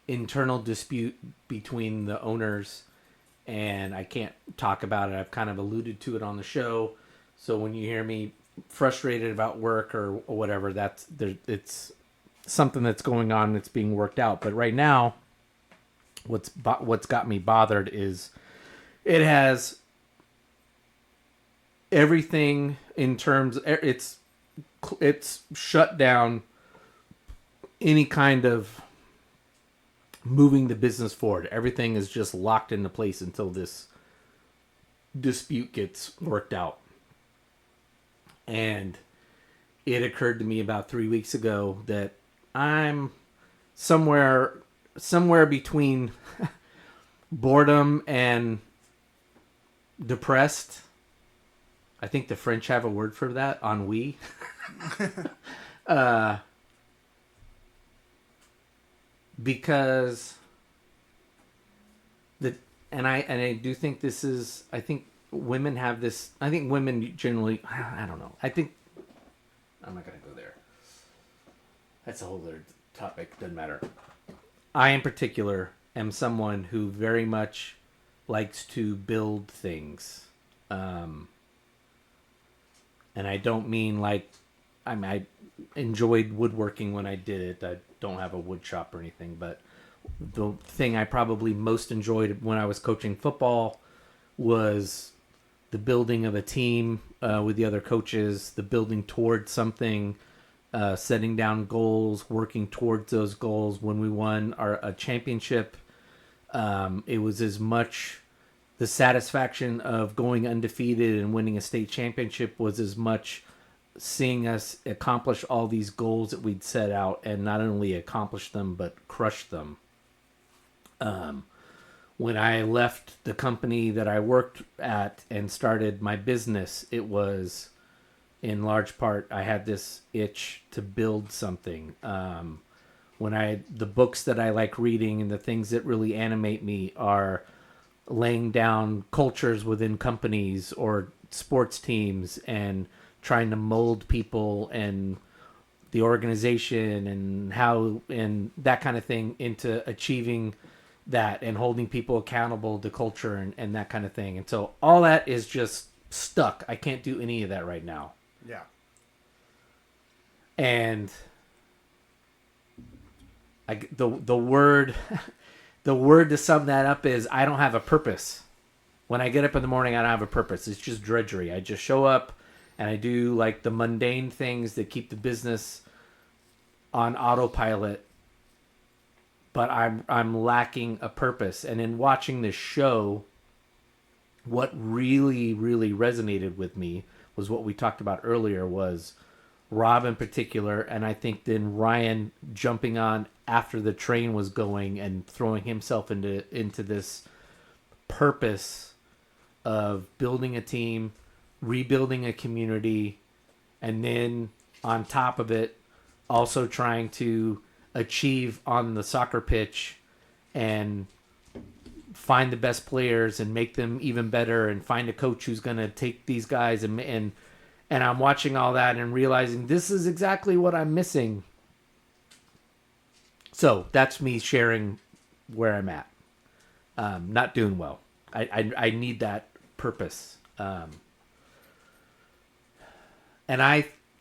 internal dispute between the owners, and I can't talk about it. I've kind of alluded to it on the show. So when you hear me frustrated about work or whatever, it's something that's going on that's being worked out. But right now, what's got me bothered is it has everything in terms. It's shut down any kind of moving the business forward. Everything is just locked into place until this dispute gets worked out. And it occurred to me about 3 weeks ago that I'm somewhere between boredom and depressed. I think the French have a word for that, ennui. Because I do think this is, I think women have this, I think women generally, I don't know. I think, I'm not going to go there. That's a whole other topic. Doesn't matter. I, in particular, am someone who very much likes to build things. And I don't mean like, I enjoyed woodworking when I did it. I don't have a wood shop or anything, but the thing I probably most enjoyed when I was coaching football was the building of a team with the other coaches, the building towards something, setting down goals, working towards those goals. When we won a championship, it was as much the satisfaction of going undefeated and winning a state championship was as much seeing us accomplish all these goals that we'd set out, and not only accomplish them but crush them. When I left the company that I worked at and started my business, it was in large part I had this itch to build something. The books that I like reading and the things that really animate me are laying down cultures within companies or sports teams and trying to mold people and the organization and how and that kind of thing into achieving that and holding people accountable to culture and that kind of thing. And so all that is just stuck. I can't do any of that right now. Yeah. And the word to sum that up is I don't have a purpose. When I get up in the morning, I don't have a purpose. It's just drudgery. I just show up and I do like the mundane things that keep the business on autopilot. But I'm lacking a purpose. And in watching this show, what really, really resonated with me was what we talked about earlier was Rob in particular, and I think then Ryan jumping on after the train was going and throwing himself into this purpose of building a team, rebuilding a community, and then on top of it, also trying to achieve on the soccer pitch and find the best players and make them even better and find a coach who's going to take these guys and I'm watching all that and realizing this is exactly what I'm missing. So that's me sharing where I'm at. Not doing well. I need that purpose. And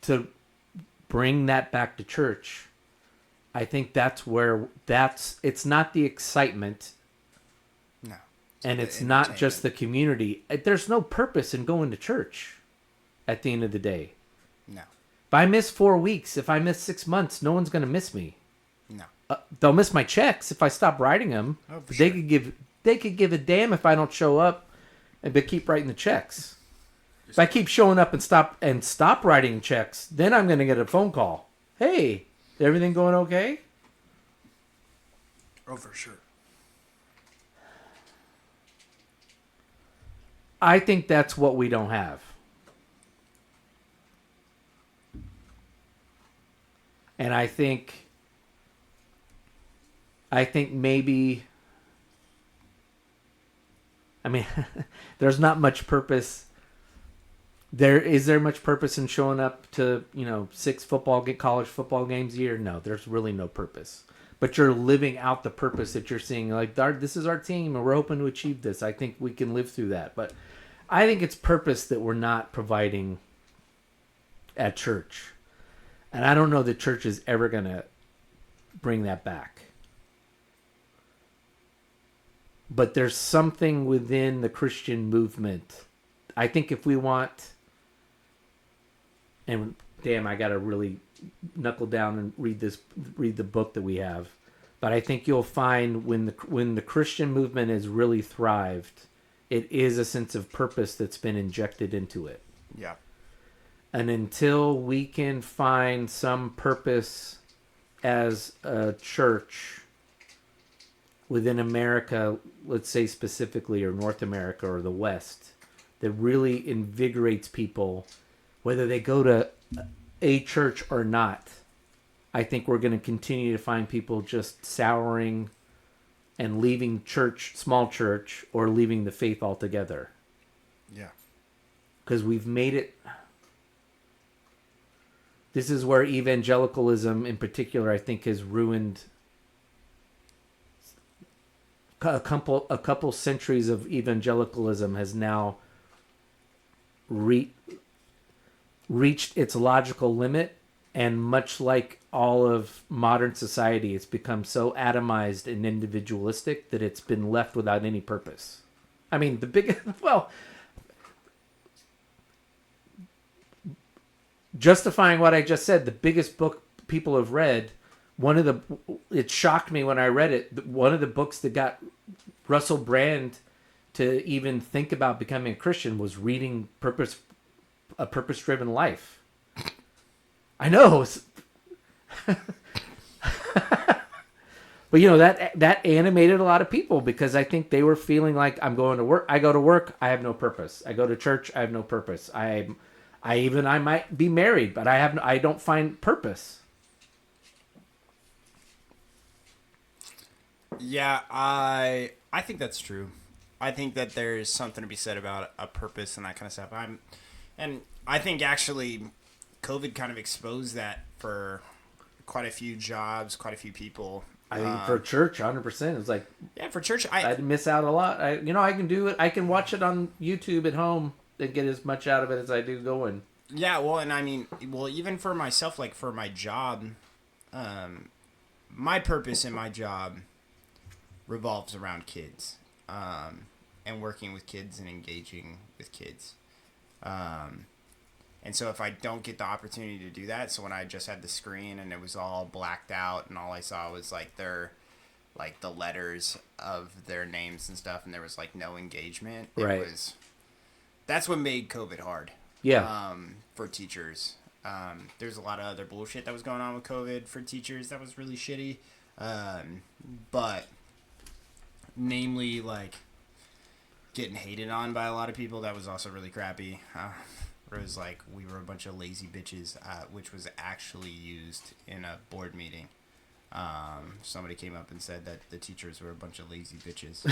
to bring that back to church, I think it's not the excitement. No. And it's not just the community. There's no purpose in going to church at the end of the day. No. If I miss 4 weeks, if I miss 6 months, no one's going to miss me. No. They'll miss my checks if I stop writing them. Oh, for they sure. could give a damn if I don't show up but keep writing the checks. If I keep showing up and stop writing checks, then I'm going to get a phone call. Hey, everything going okay? Oh, for sure. I think that's what we don't have. And I think maybe, I mean, there's not much purpose. Is there much purpose in showing up to, 6 college football games a year? No, there's really no purpose. but you're living out the purpose that you're seeing. Like, this is our team, and we're hoping to achieve this. I think we can live through that. But I think it's purpose that we're not providing at church. And I don't know that church is ever going to bring that back. But there's something within the Christian movement. I think if we want, and damn, I got to really knuckle down and read the book that we have. But I think you'll find when the Christian movement has really thrived, it is a sense of purpose that's been injected into it. Yeah. And until we can find some purpose as a church within America, let's say specifically, or North America or the West, that really invigorates people, whether they go to a church or not, I think we're going to continue to find people just souring and leaving church, small church, or leaving the faith altogether. Yeah. Because we've made it... This is where evangelicalism in particular, I think, has ruined a couple centuries of evangelicalism has now reached its logical limit, and much like all of modern society, it's become so atomized and individualistic that it's been left without any purpose. I mean, justifying what I just said, the biggest book people have read, it shocked me when I read it. One of the books that got Russell Brand to even think about becoming a Christian was reading A Purpose-Driven Life. I know. But that animated a lot of people, because I think they were feeling like, I'm going to work. I go to work, I have no purpose. I go to church, I have no purpose. I might be married, but I don't find purpose. Yeah, I think that's true. I think that there's something to be said about a purpose and that kind of stuff. And I think actually COVID kind of exposed that for quite a few jobs, quite a few people. I mean, for church, 100%. It's like, yeah, for church, I'd miss out a lot. I can do it. I can watch it on YouTube at home and get as much out of it as I do going. Yeah, well, and I mean, even for myself, like for my job, my purpose in my job revolves around kids, and working with kids and engaging with kids. And so if I don't get the opportunity to do that, so when I just had the screen and it was all blacked out and all I saw was like the letters of their names and stuff, and there was like no engagement. Right. That's what made COVID hard. Yeah. For teachers. There's a lot of other bullshit that was going on with COVID for teachers that was really shitty. But namely, like, getting hated on by a lot of people, that was also really crappy. It was like, we were a bunch of lazy bitches, which was actually used in a board meeting. Somebody came up and said that the teachers were a bunch of lazy bitches.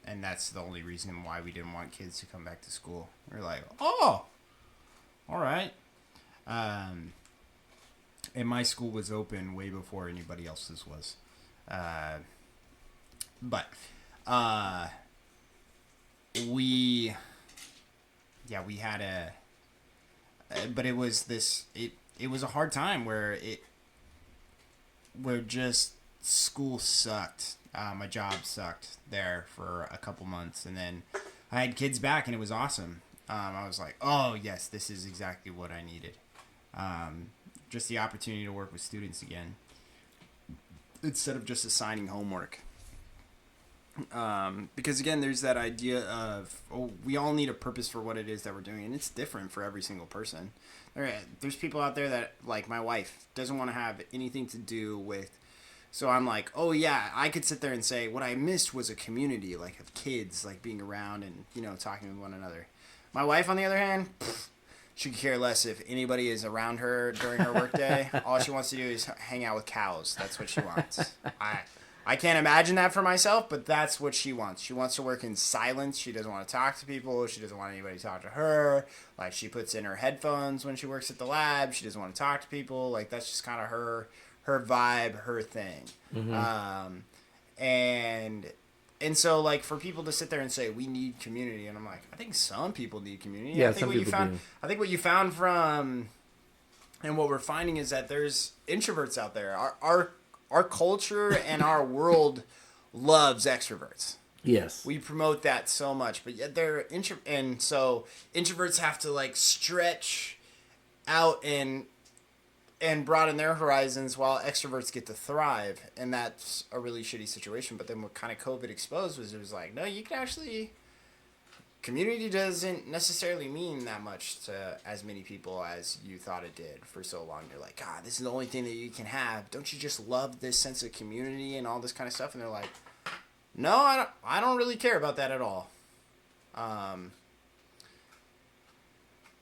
And that's the only reason why we didn't want kids to come back to school. We're like, oh, all right. And my school was open way before anybody else's was. We had but it was it was a hard time where just school sucked. My job sucked there for a couple months, and then I had kids back, and it was awesome. I was like, oh yes, this is exactly what I needed. Just the opportunity to work with students again, instead of just assigning homework. Because again, there's that idea of, we all need a purpose for what it is that we're doing, and it's different for every single person. There's people out there that, like my wife, doesn't want to have anything to do with. So I'm like, oh yeah, I could sit there and say what I missed was a community, like of kids, like being around and, talking with one another. My wife, on the other hand, she could care less if anybody is around her during her workday. All she wants to do is hang out with cows. That's what she wants. I can't imagine that for myself, but that's what she wants. She wants to work in silence. She doesn't want to talk to people. She doesn't want anybody to talk to her. Like, she puts in her headphones when she works at the lab. She doesn't want to talk to people. Like, that's just kind of her vibe, her thing. Mm-hmm. And so, like, for people to sit there and say, we need community, and I'm like, I think some people need community. Yeah, I think some people do. I think what you found from, and what we're finding is that there's introverts out there. Our culture and our world loves extroverts. Yes. We promote that so much, but yet and so introverts have to, like, stretch out and broaden their horizons while extroverts get to thrive, and that's a really shitty situation. But then what kind of COVID exposed was, it was like, no, you can actually, community doesn't necessarily mean that much to as many people as you thought it did for so long. You're like, God, this is the only thing that you can have. Don't you just love this sense of community and all this kind of stuff? And they're like, no, I don't really care about that at all.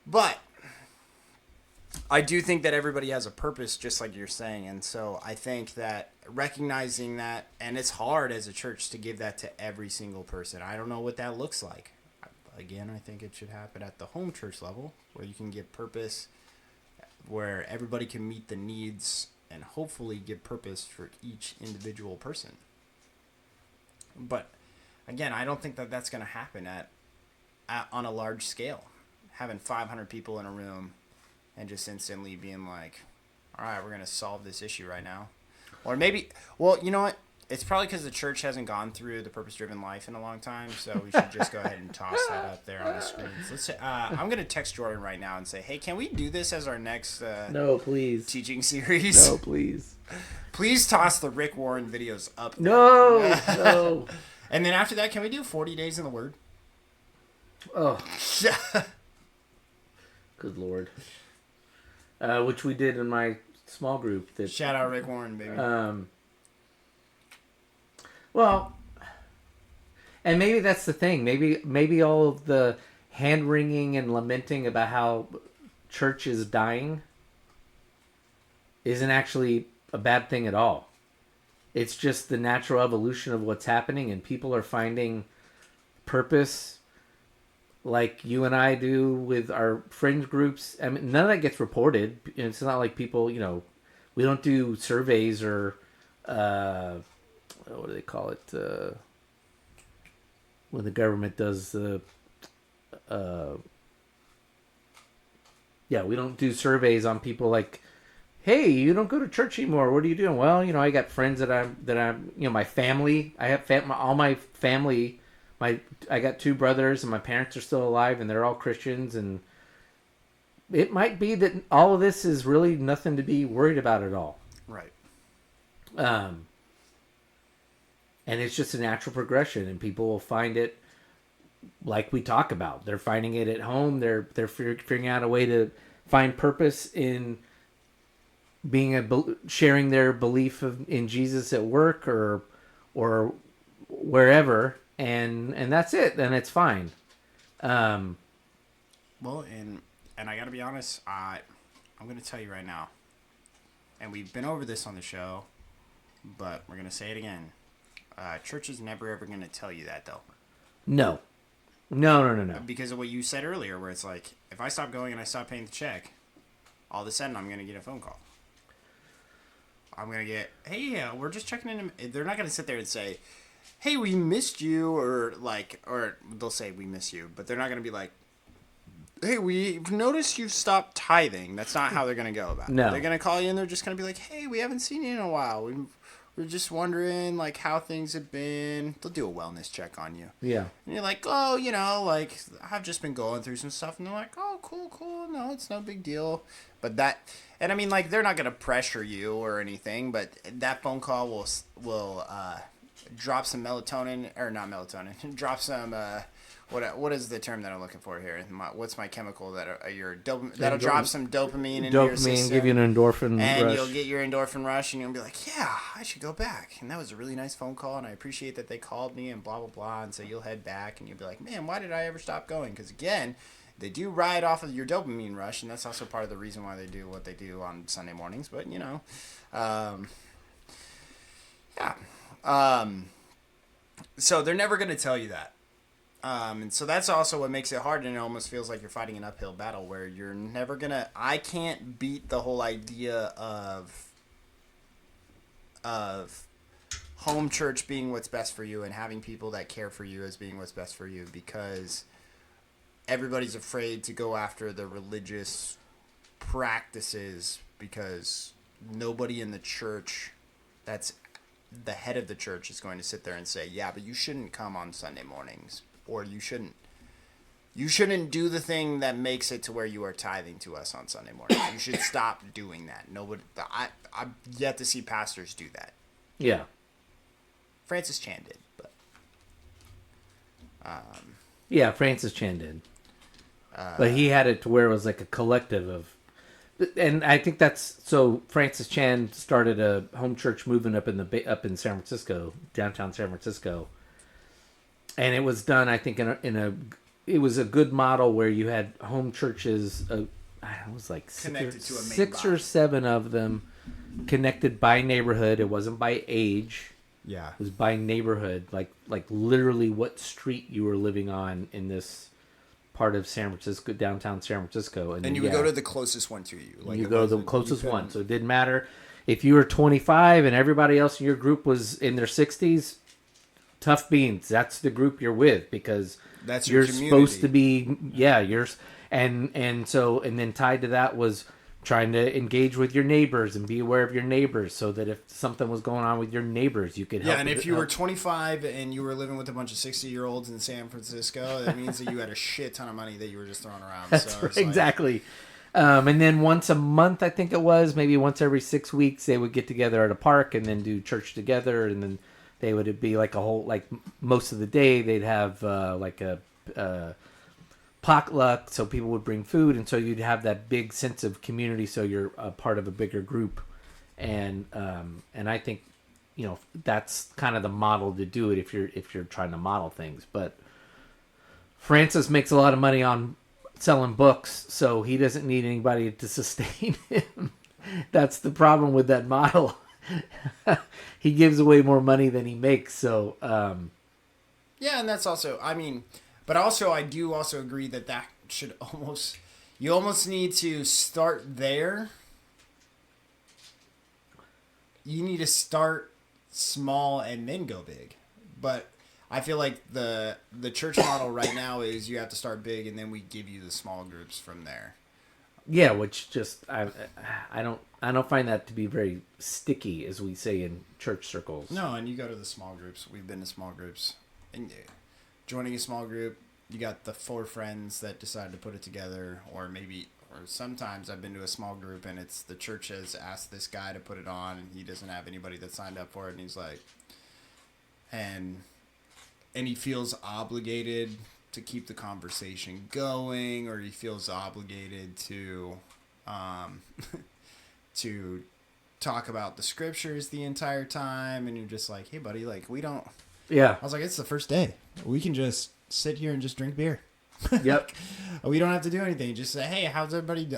But I do think that everybody has a purpose, just like you're saying. And so I think that recognizing that, and it's hard as a church to give that to every single person. I don't know what that looks like. Again, I think it should happen at the home church level, where you can give purpose, where everybody can meet the needs and hopefully give purpose for each individual person. But again, I don't think that that's going to happen on a large scale. Having 500 people in a room and just instantly being like, all right, we're going to solve this issue right now. Or maybe, well, you know what? It's probably because the church hasn't gone through the purpose-driven life in a long time, so we should just go ahead and toss that up there on the screens. I'm going to text Jordan right now and say, hey, can we do this as our next no, please. teaching series? No, please. Please toss the Rick Warren videos up there. No, no. And then after that, can we do 40 days in the Word? Oh. Good Lord. Which we did in my small group. Shout out Rick Warren, baby. Well, and maybe that's the thing. Maybe all of the hand-wringing and lamenting about how church is dying isn't actually a bad thing at all. It's just the natural evolution of what's happening, and people are finding purpose like you and I do with our fringe groups. I mean, none of that gets reported. It's not like people, we don't do surveys or... what do they call it? When the government does we don't do surveys on people like, hey, you don't go to church anymore. What are you doing? Well, I got friends that I'm, my family. I have all my family. I got 2 brothers, and my parents are still alive, and they're all Christians. And it might be that all of this is really nothing to be worried about at all. Right. And it's just a natural progression, and people will find it like we talk about. They're finding it at home. They're figuring out a way to find purpose in sharing their belief in Jesus at work or wherever, and that's it. And it's fine. Well, and I got to be honest. I'm going to tell you right now, and we've been over this on the show, but we're going to say it again. Church is never ever going to tell you that, though. No. Because of what you said earlier, where it's like, if I stop going and I stop paying the check, all of a sudden I'm going to get a phone call. I'm going to get, hey, we're just checking in. They're not going to sit there and say, hey, we missed you, or they'll say we miss you, but they're not going to be like, hey, we've noticed you've stopped tithing. That's not how they're going to go about it. No. They're going to call you and they're just going to be like, hey, we haven't seen you in a while. We're just wondering, like, how things have been. They'll do a wellness check on you. Yeah. And you're like, oh, I've just been going through some stuff. And they're like, oh, cool. No, it's no big deal. But and I mean, like, they're not going to pressure you or anything, but that phone call will drop some melatonin, or not melatonin, drop some, what is the term that I'm looking for here? What's my chemical that'll drop some dopamine into your system. Give you an endorphin and rush. You'll get your endorphin rush, and you'll be like, yeah, I should go back. And that was a really nice phone call, and I appreciate that they called me, and blah, blah, blah. And so you'll head back, and you'll be like, man, why did I ever stop going? Because, again, they do ride off of your dopamine rush, and that's also part of the reason why they do what they do on Sunday mornings. But, yeah. So they're never going to tell you that. And so that's also what makes it hard, and it almost feels like you're fighting an uphill battle where you're never going to... I can't beat the whole idea of home church being what's best for you and having people that care for you as being what's best for you, because everybody's afraid to go after the religious practices because nobody in the church that's the head of the church is going to sit there and say, yeah, but you shouldn't come on Sunday mornings, or you shouldn't do the thing that makes it to where you are tithing to us on Sunday morning. You should stop doing that. Nobody, I've yet to see pastors do that. Yeah. Francis Chan did, but yeah, Francis Chan did. But he had it to where it was like a collective of, and I think that's so. Francis Chan started a home church movement up in San Francisco, downtown San Francisco, and it was done, I think, it was a good model where you had home churches. It was like six or seven of them connected by neighborhood. It wasn't by age. yeah, It was by neighborhood, like literally what street you were living on in this part of San Francisco, downtown San Francisco, and you would go to the closest one to you. Like you go to the closest one, so it didn't matter if you were 25 and everybody else in your group was in their 60s. Tough beans. That's the group you're with, because that's your you're supposed to be. Yeah, you're, and then tied to that was trying to engage with your neighbors and be aware of your neighbors, so that if something was going on with your neighbors, you could help. Yeah, and if you were 25 and you were living with a bunch of 60-year-olds in San Francisco, that means that you had a shit ton of money that you were just throwing around. That's so right, exactly. And then once a month, I think it was, maybe once every 6 weeks, they would get together at a park and then do church together, and then they would be like a whole, like most of the day they'd have like a potluck, so people would bring food, and so you'd have that big sense of community, so you're a part of a bigger group. And I think, that's kind of the model to do it if you're trying to model things. But Francis makes a lot of money on selling books, so he doesn't need anybody to sustain him. That's the problem with that model. He gives away more money than he makes, so yeah, and that's also, but also I do also agree that should you almost need to start there. You need to start small and then go big. But I feel like the church model right now is you have to start big and then we give you the small groups from there. Yeah, which just I don't find that to be very sticky, as we say in church circles. No, and you go to the small groups. We've been to small groups, and joining a small group, you got the 4 friends that decide to put it together, or sometimes I've been to a small group and it's the church has asked this guy to put it on, and he doesn't have anybody that signed up for it, and he's like, and he feels obligated to keep the conversation going, or he feels obligated to to talk about the scriptures the entire time, and you're just like, hey buddy, like we don't. Yeah, I was like, it's the first day, we can just sit here and just drink beer. Yep. We don't have to do anything. Just say, hey, how's everybody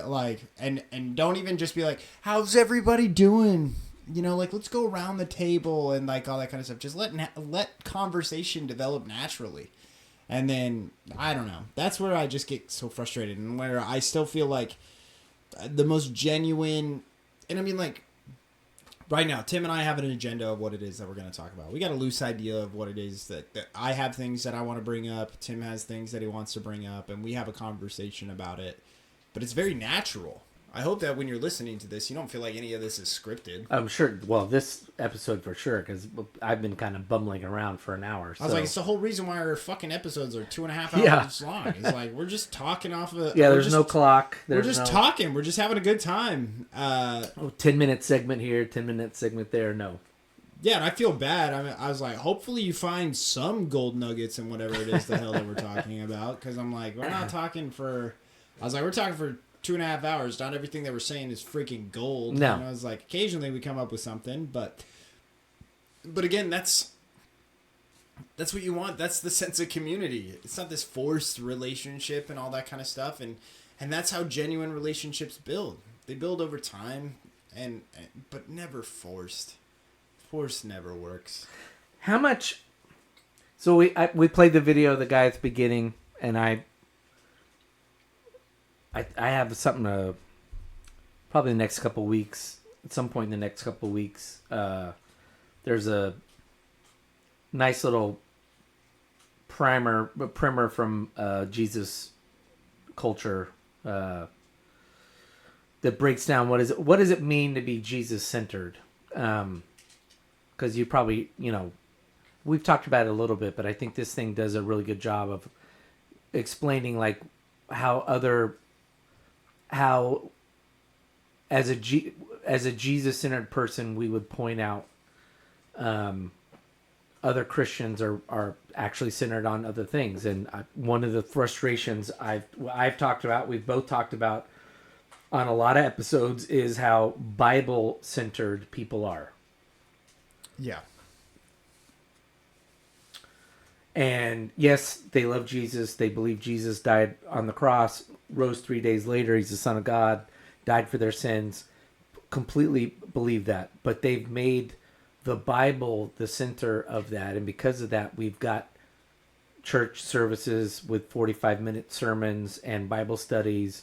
and don't even just be like, how's everybody doing, like let's go around the table and like all that kind of stuff. Just let conversation develop naturally. And then, I don't know, that's where I just get so frustrated, and where I still feel like the most genuine, and like, right now, Tim and I have an agenda of what it is that we're going to talk about. We got a loose idea of what it is that I have things that I want to bring up, Tim has things that he wants to bring up, and we have a conversation about it. But it's very natural. I hope that when you're listening to this, you don't feel like any of this is scripted. I'm sure. Well, this episode for sure, because I've been kind of bumbling around for an hour. So. I was like, it's the whole reason why our fucking episodes are 2.5 hours long. It's like, we're just talking off of... Yeah, there's no clock. We're just talking. We're just having a good time. 10-minute segment here, 10-minute segment there. No. Yeah, and I feel bad. I was like, hopefully you find some gold nuggets in whatever it is the hell that we're talking about. Because I'm like, we're not talking for... I was like, we're talking for 2.5 hours. Not everything that we're saying is freaking gold. No. And I was like, occasionally we come up with something, but again, that's what you want. That's the sense of community. It's not this forced relationship and all that kind of stuff. And that's how genuine relationships build. They build over time, but never forced. Force never works. How much? So we played the video of the guy at the beginning, and I have something to probably the next couple weeks. At some point in the next couple weeks, there's a nice little primer from Jesus Culture that breaks down what does it mean to be Jesus centered. Because you probably, we've talked about it a little bit, but I think this thing does a really good job of explaining like how as a Jesus-centered person, we would point out other Christians are actually centered on other things. And one of the frustrations I've talked about, we've both talked about on a lot of episodes, is how Bible-centered people are. Yeah. And yes, they love Jesus. They believe Jesus died on the cross, rose 3 days later. He's the Son of God, died for their sins. Completely believe that. But they've made the Bible the center of that. And because of that, we've got church services with 45-minute sermons and Bible studies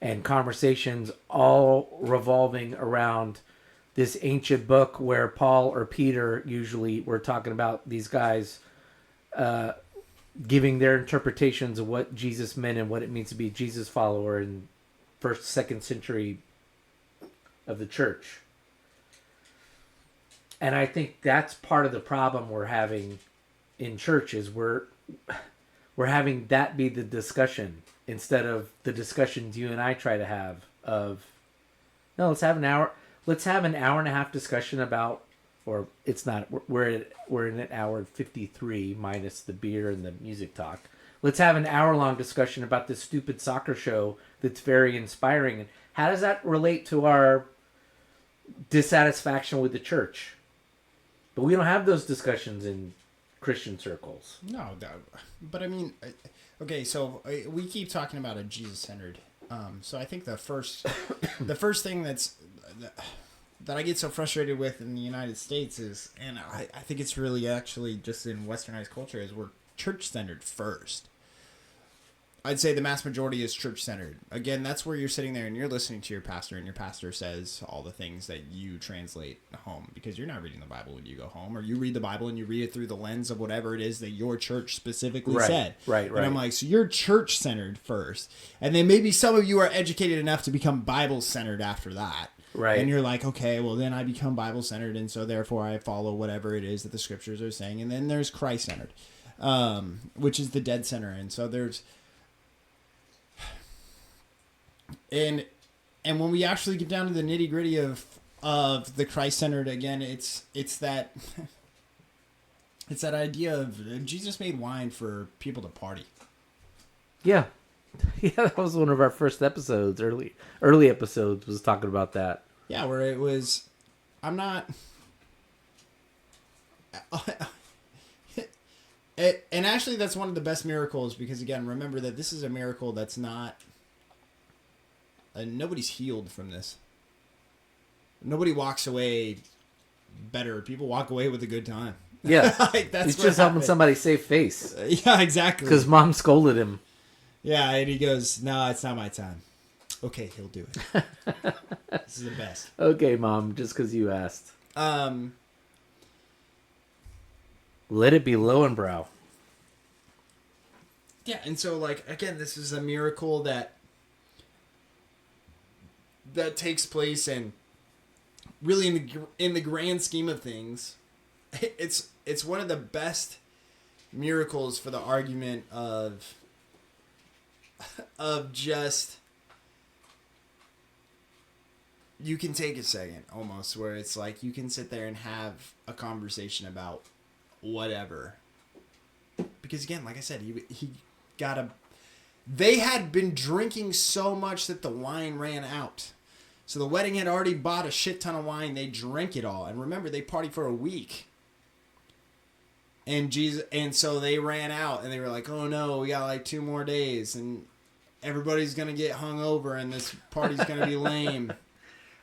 and conversations all revolving around this ancient book where Paul or Peter, usually we're talking about these guys giving their interpretations of what Jesus meant and what it means to be a Jesus follower in 1st, 2nd century of the church. And I think that's part of the problem we're having in church is we're having that be the discussion instead of the discussions you and I try to have of, no, let's have an hour and a half discussion about, or it's not, we're in an hour 53 minus the beer and the music talk. Let's have an hour-long discussion about this stupid soccer show that's very inspiring. And how does that relate to our dissatisfaction with the church? But we don't have those discussions in Christian circles. No, but I mean, okay, so we keep talking about a Jesus-centered. So I think the first thing that I get so frustrated with in the United States is, and I think it's really actually just in westernized culture, is we're church-centered first. I'd say the mass majority is church-centered. Again, that's where you're sitting there and you're listening to your pastor, and your pastor says all the things that you translate home, because you're not reading the Bible when you go home, or you read the Bible and you read it through the lens of whatever it is that your church specifically said. Right. And I'm like, so you're church-centered first, and then maybe some of you are educated enough to become Bible-centered after that. Right. And you're like, okay, well, then I become Bible-centered, and so therefore I follow whatever it is that the scriptures are saying. And then there's Christ-centered, which is the dead center. And so there's... And when we actually get down to the nitty-gritty of the Christ-centered, again, it's that it's that idea of Jesus made wine for people to party. Yeah. Yeah, that was one of our first episodes, early episodes, was talking about that. Yeah, where it was, I'm not... And actually, that's one of the best miracles, because, again, remember that this is a miracle that's not... nobody's healed from this. Nobody walks away better. People walk away with a good time. Yeah. Like, that's He's what just helping happened. somebody save face. Yeah, exactly. Because mom scolded him. Yeah, and he goes, no, it's not my time. Okay, he'll do it. This is the best. Okay, mom, just because you asked. Let it be Lowenbrow. Yeah, and so, like, again, this is a miracle that takes place, and really in the grand scheme of things, it's one of the best miracles for the argument of just, you can take a second almost, where it's like you can sit there and have a conversation about whatever, because again, like I said, they had been drinking so much that the wine ran out. So the wedding had already bought a shit ton of wine. They drank it all. And remember, they partied for a week. And so they ran out, and they were like, oh no, we got like 2 more days, and everybody's going to get hungover, and this party's going to be lame.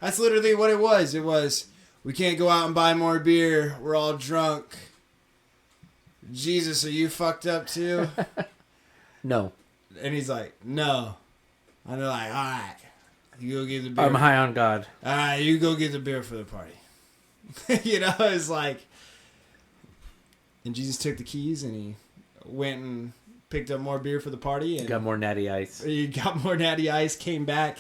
That's literally what it was. It was, we can't go out and buy more beer. We're all drunk. Jesus, are you fucked up too? No. And he's like, no. And they're like, all right, you go get the beer. I'm high on God. All right, you go get the beer for the party. It's like, and Jesus took the keys and he went and picked up more beer for the party. And got more natty ice. He got more natty ice, came back,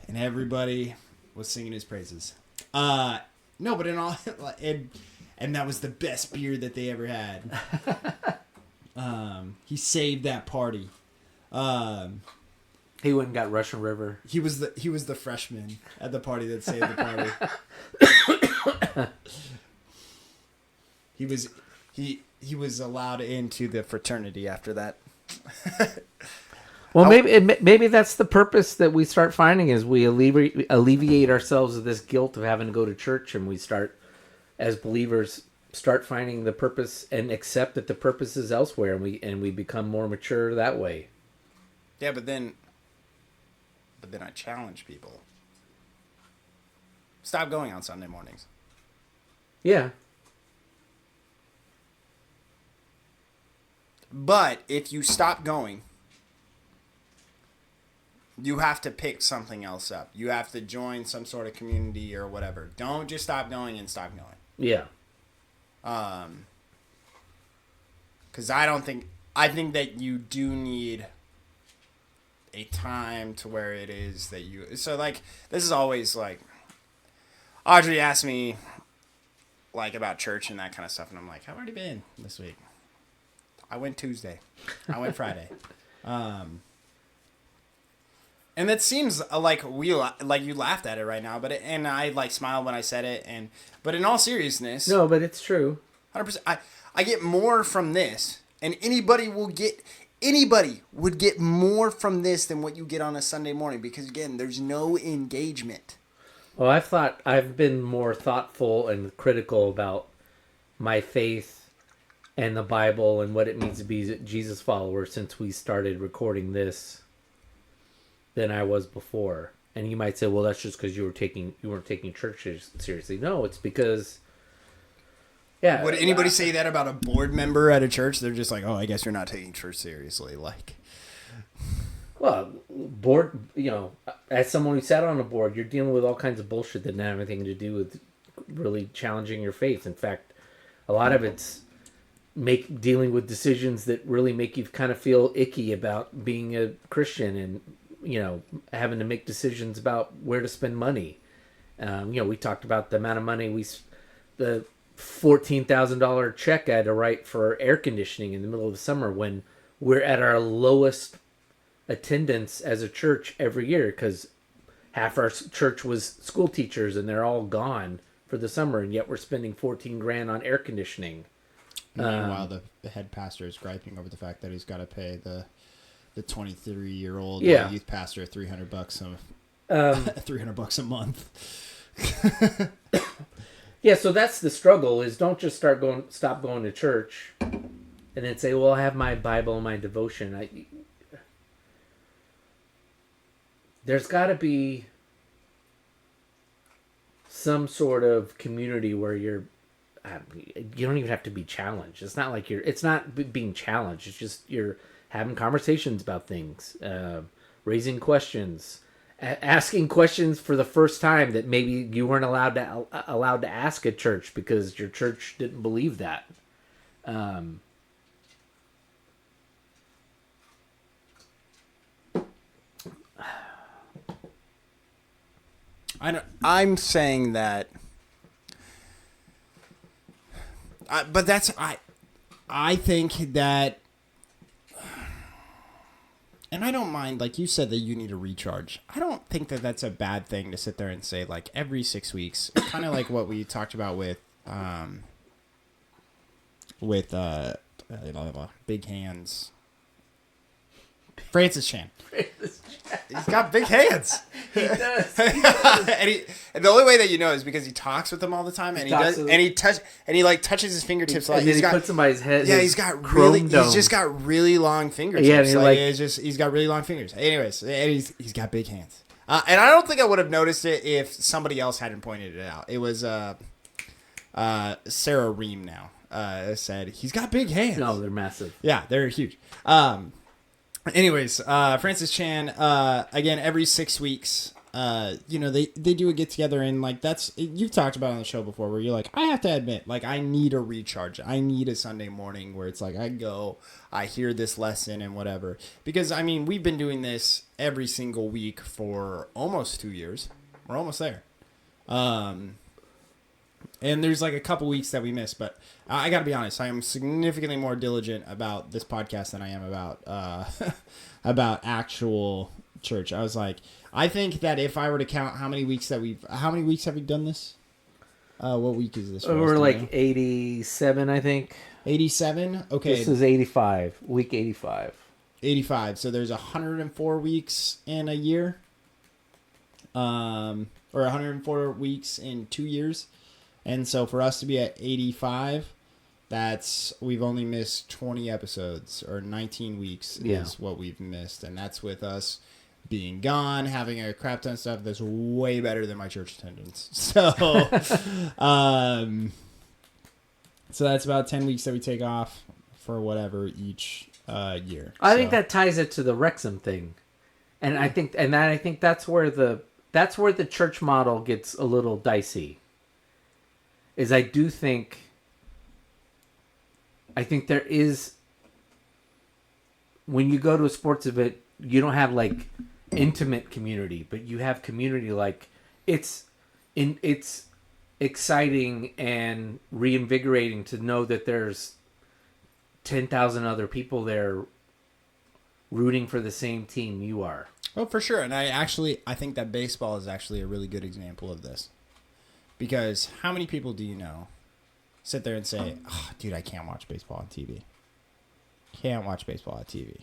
and everybody was singing his praises. No, but in all, and that was the best beer that they ever had. He saved that party. He went and got Russian River. He was the freshman at the party that saved the party. He was allowed into the fraternity after that. Well, maybe that's the purpose that we start finding is we alleviate ourselves of this guilt of having to go to church, and we start, as believers, start finding the purpose and accept that the purpose is elsewhere, and we become more mature that way. Yeah, but then I challenge people. Stop going on Sunday mornings. Yeah. But if you stop going, you have to pick something else up. You have to join some sort of community or whatever. Don't just stop going and stop going. Yeah. Because I think that you do need a time to where it is that you, so like, this is always like, Audrey asked me like about church and that kind of stuff. And I'm like, I've already been this week. I went Tuesday. I went Friday. And that seems like you laughed at it right now, and I like smiled when I said it, but in all seriousness, no, but it's true. 100%. I get more from this, and anybody would get more from this than what you get on a Sunday morning, because again, there's no engagement. Well, I've been more thoughtful and critical about my faith and the Bible and what it means to be a Jesus follower since we started recording this than I was before. And you might say, well, that's just because you weren't taking church seriously. No, it's because, yeah. Would anybody say that about a board member at a church? They're just like, oh, I guess you're not taking church seriously. Like, well, board, as someone who sat on a board, you're dealing with all kinds of bullshit that doesn't have anything to do with really challenging your faith. In fact, a lot of it's dealing with decisions that really make you kind of feel icky about being a Christian, and having to make decisions about where to spend money. We talked about the amount of money the $14,000 check I had to write for air conditioning in the middle of the summer when we're at our lowest attendance as a church every year, because half our church was school teachers and they're all gone for the summer, and yet we're spending $14,000 on air conditioning. Meanwhile, the head pastor is griping over the fact that he's got to pay the 23-year-old youth pastor $300 $300 a month. Yeah, so that's the struggle, is don't just stop going to church and then say, well, I have my Bible and my devotion. There's got to be some sort of community where you don't even have to be challenged. It's not like it's not being challenged. It's just you're having conversations about things, raising questions, asking questions for the first time that maybe you weren't allowed to ask at church because your church didn't believe that. I'm saying that, but that's I think that. And I don't mind, like you said, that you need a recharge. I don't think that that's a bad thing to sit there and say, like, every 6 weeks, kind of like what we talked about with Big Hands. Francis Chan. He's got big hands. He does. and the only way that you know is because he talks with them all the time, and he touches his fingertips like he puts them by his head. Yeah, he's just got really long fingertips. Yeah, and he's got really long fingers. Anyways, and he's got big hands. And I don't think I would have noticed it if somebody else hadn't pointed it out. It was Sarah Ream now. said he's got big hands. No, they're massive. Yeah, they're huge. Anyways, Francis Chan, again, every 6 weeks, they do a get together, and like you've talked about it on the show before, where you're like, I have to admit, like, I need a recharge. I need a Sunday morning where it's like I go, I hear this lesson and whatever. Because I mean, we've been doing this every single week for almost 2 years. We're almost there. And there's like a couple weeks that we missed, but I got to be honest, I am significantly more diligent about this podcast than I am about about actual church. I was like, I think that if I were to count how many weeks have we done this? What week is this? We're like 87, I think. 87? Okay. This is 85, week 85. 85. So there's 104 weeks in a year. Or 104 weeks in 2 years. And so for us to be at 85, we've only missed 20 episodes, or 19 weeks is what we've missed. And that's with us being gone, having a crap ton of stuff that's way better than my church attendance. So, so that's about 10 weeks that we take off for whatever each year. I think that ties it to the Wrexham thing. And I think that's where the church model gets a little dicey. Is I think there is, when you go to a sports event, you don't have like intimate community, but you have community. Like it's exciting and reinvigorating to know that there's 10,000 other people there rooting for the same team you are. Oh, for sure. And I think that baseball is actually a really good example of this. Because how many people do you know sit there and say, oh, dude, I can't watch baseball on TV. Can't watch baseball on TV.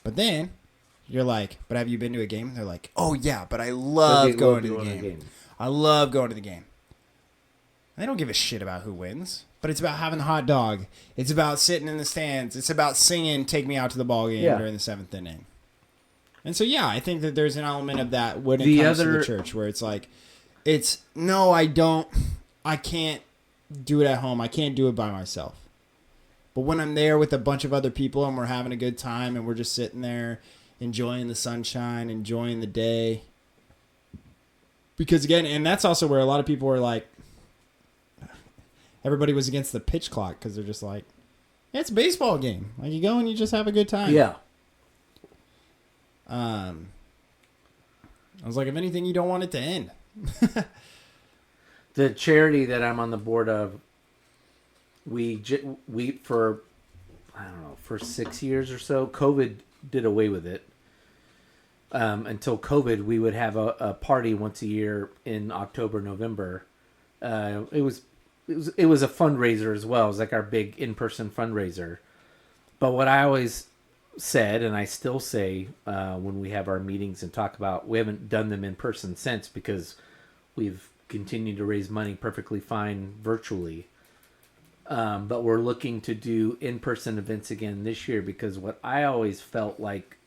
But then you're like, but have you been to a game? And they're like, oh, yeah, but I love going to the game. I love going to the game. And they don't give a shit about who wins. But it's about having a hot dog. It's about sitting in the stands. It's about singing Take Me Out to the Ball Game during the 7th inning. And so, yeah, I think that there's an element of that when it comes to the church where it's like, I can't do it at home. I can't do it by myself. But when I'm there with a bunch of other people and we're having a good time and we're just sitting there enjoying the sunshine, enjoying the day. Because again, and that's also where a lot of people were like, everybody was against the pitch clock because they're just like, yeah, it's a baseball game. Like you go and you just have a good time. Yeah. I was like, if anything, you don't want it to end. The charity that I'm on the board of, we for 6 years or so, COVID did away with it. Until COVID, we would have a party once a year in October, November. It was a fundraiser as well. It was like our big in-person fundraiser. But what I always said, and I still say when we have our meetings and talk about, we haven't done them in person since because we've continued to raise money perfectly fine virtually. But we're looking to do in-person events again this year because what I always felt like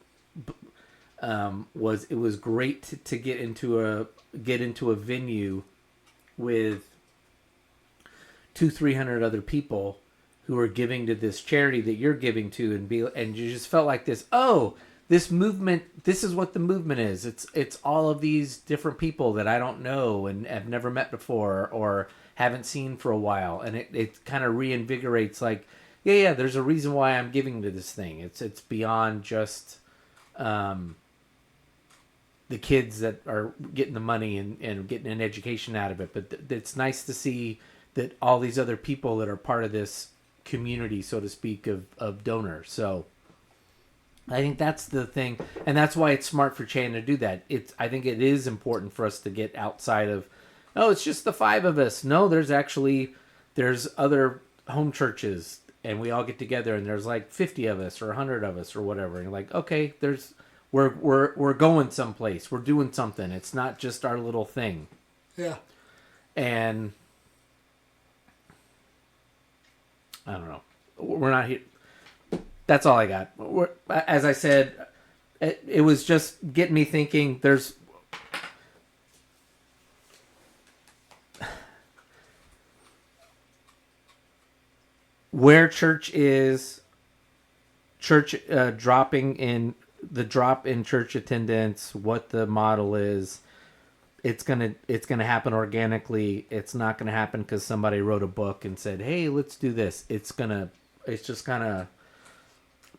was it was great to get into a venue with 200-300 other people who are giving to this charity that you're giving to, and you just felt like this movement, this is what the movement is. It's all of these different people that I don't know and have never met before or haven't seen for a while, and it kind of reinvigorates. Like, yeah, there's a reason why I'm giving to this thing. It's beyond just the kids that are getting the money and getting an education out of it, but it's nice to see that all these other people that are part of this community, so to speak, of donors. So I think that's the thing, and that's why it's smart for Chan to do that. I think it is important for us to get outside of, it's just the 5 of us. No, there's other home churches, and we all get together, and there's like 50 of us or 100 of us or whatever. And you're like, okay, we're going someplace. We're doing something. It's not just our little thing. Yeah. And I don't know. We're not here. That's all I got. As I said, it was just getting me thinking. where church is, drop in church attendance, what the model is. It's gonna happen organically. It's not gonna happen because somebody wrote a book and said, "Hey, let's do this." It's just kind of,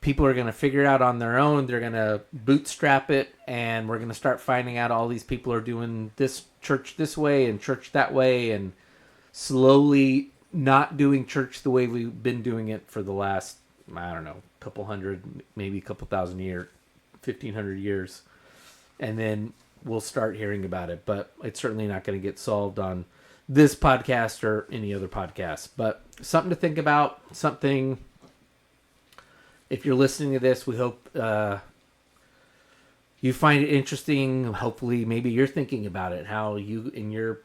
people are gonna figure it out on their own. They're gonna bootstrap it, and we're gonna start finding out all these people are doing this church this way and church that way, and slowly not doing church the way we've been doing it for the last, I don't know, couple hundred, maybe a couple thousand years, 1,500 years, and then we'll start hearing about it. But it's certainly not going to get solved on this podcast or any other podcast. But something to think about, something, if you're listening to this, we hope you find it interesting. Hopefully, maybe you're thinking about it, how you, in your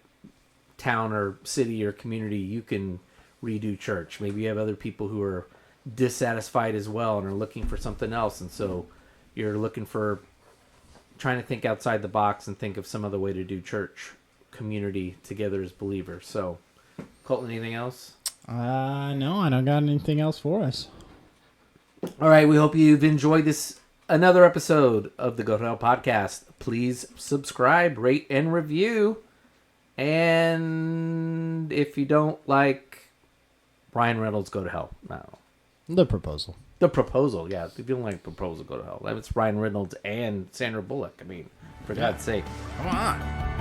town or city or community, you can redo church. Maybe you have other people who are dissatisfied as well and are looking for something else. And so you're trying to think outside the box and think of some other way to do church community together as believers. So, Colton, anything else? No, I don't got anything else for us. All right, we hope you've enjoyed another episode of the Go to Hell podcast. Please subscribe, rate, and review. And if you don't like Ryan Reynolds, go to hell. No. The Proposal. The Proposal, yeah. If you don't like Proposal, go to hell. It's Ryan Reynolds and Sandra Bullock. I mean, for God's sake. Come on.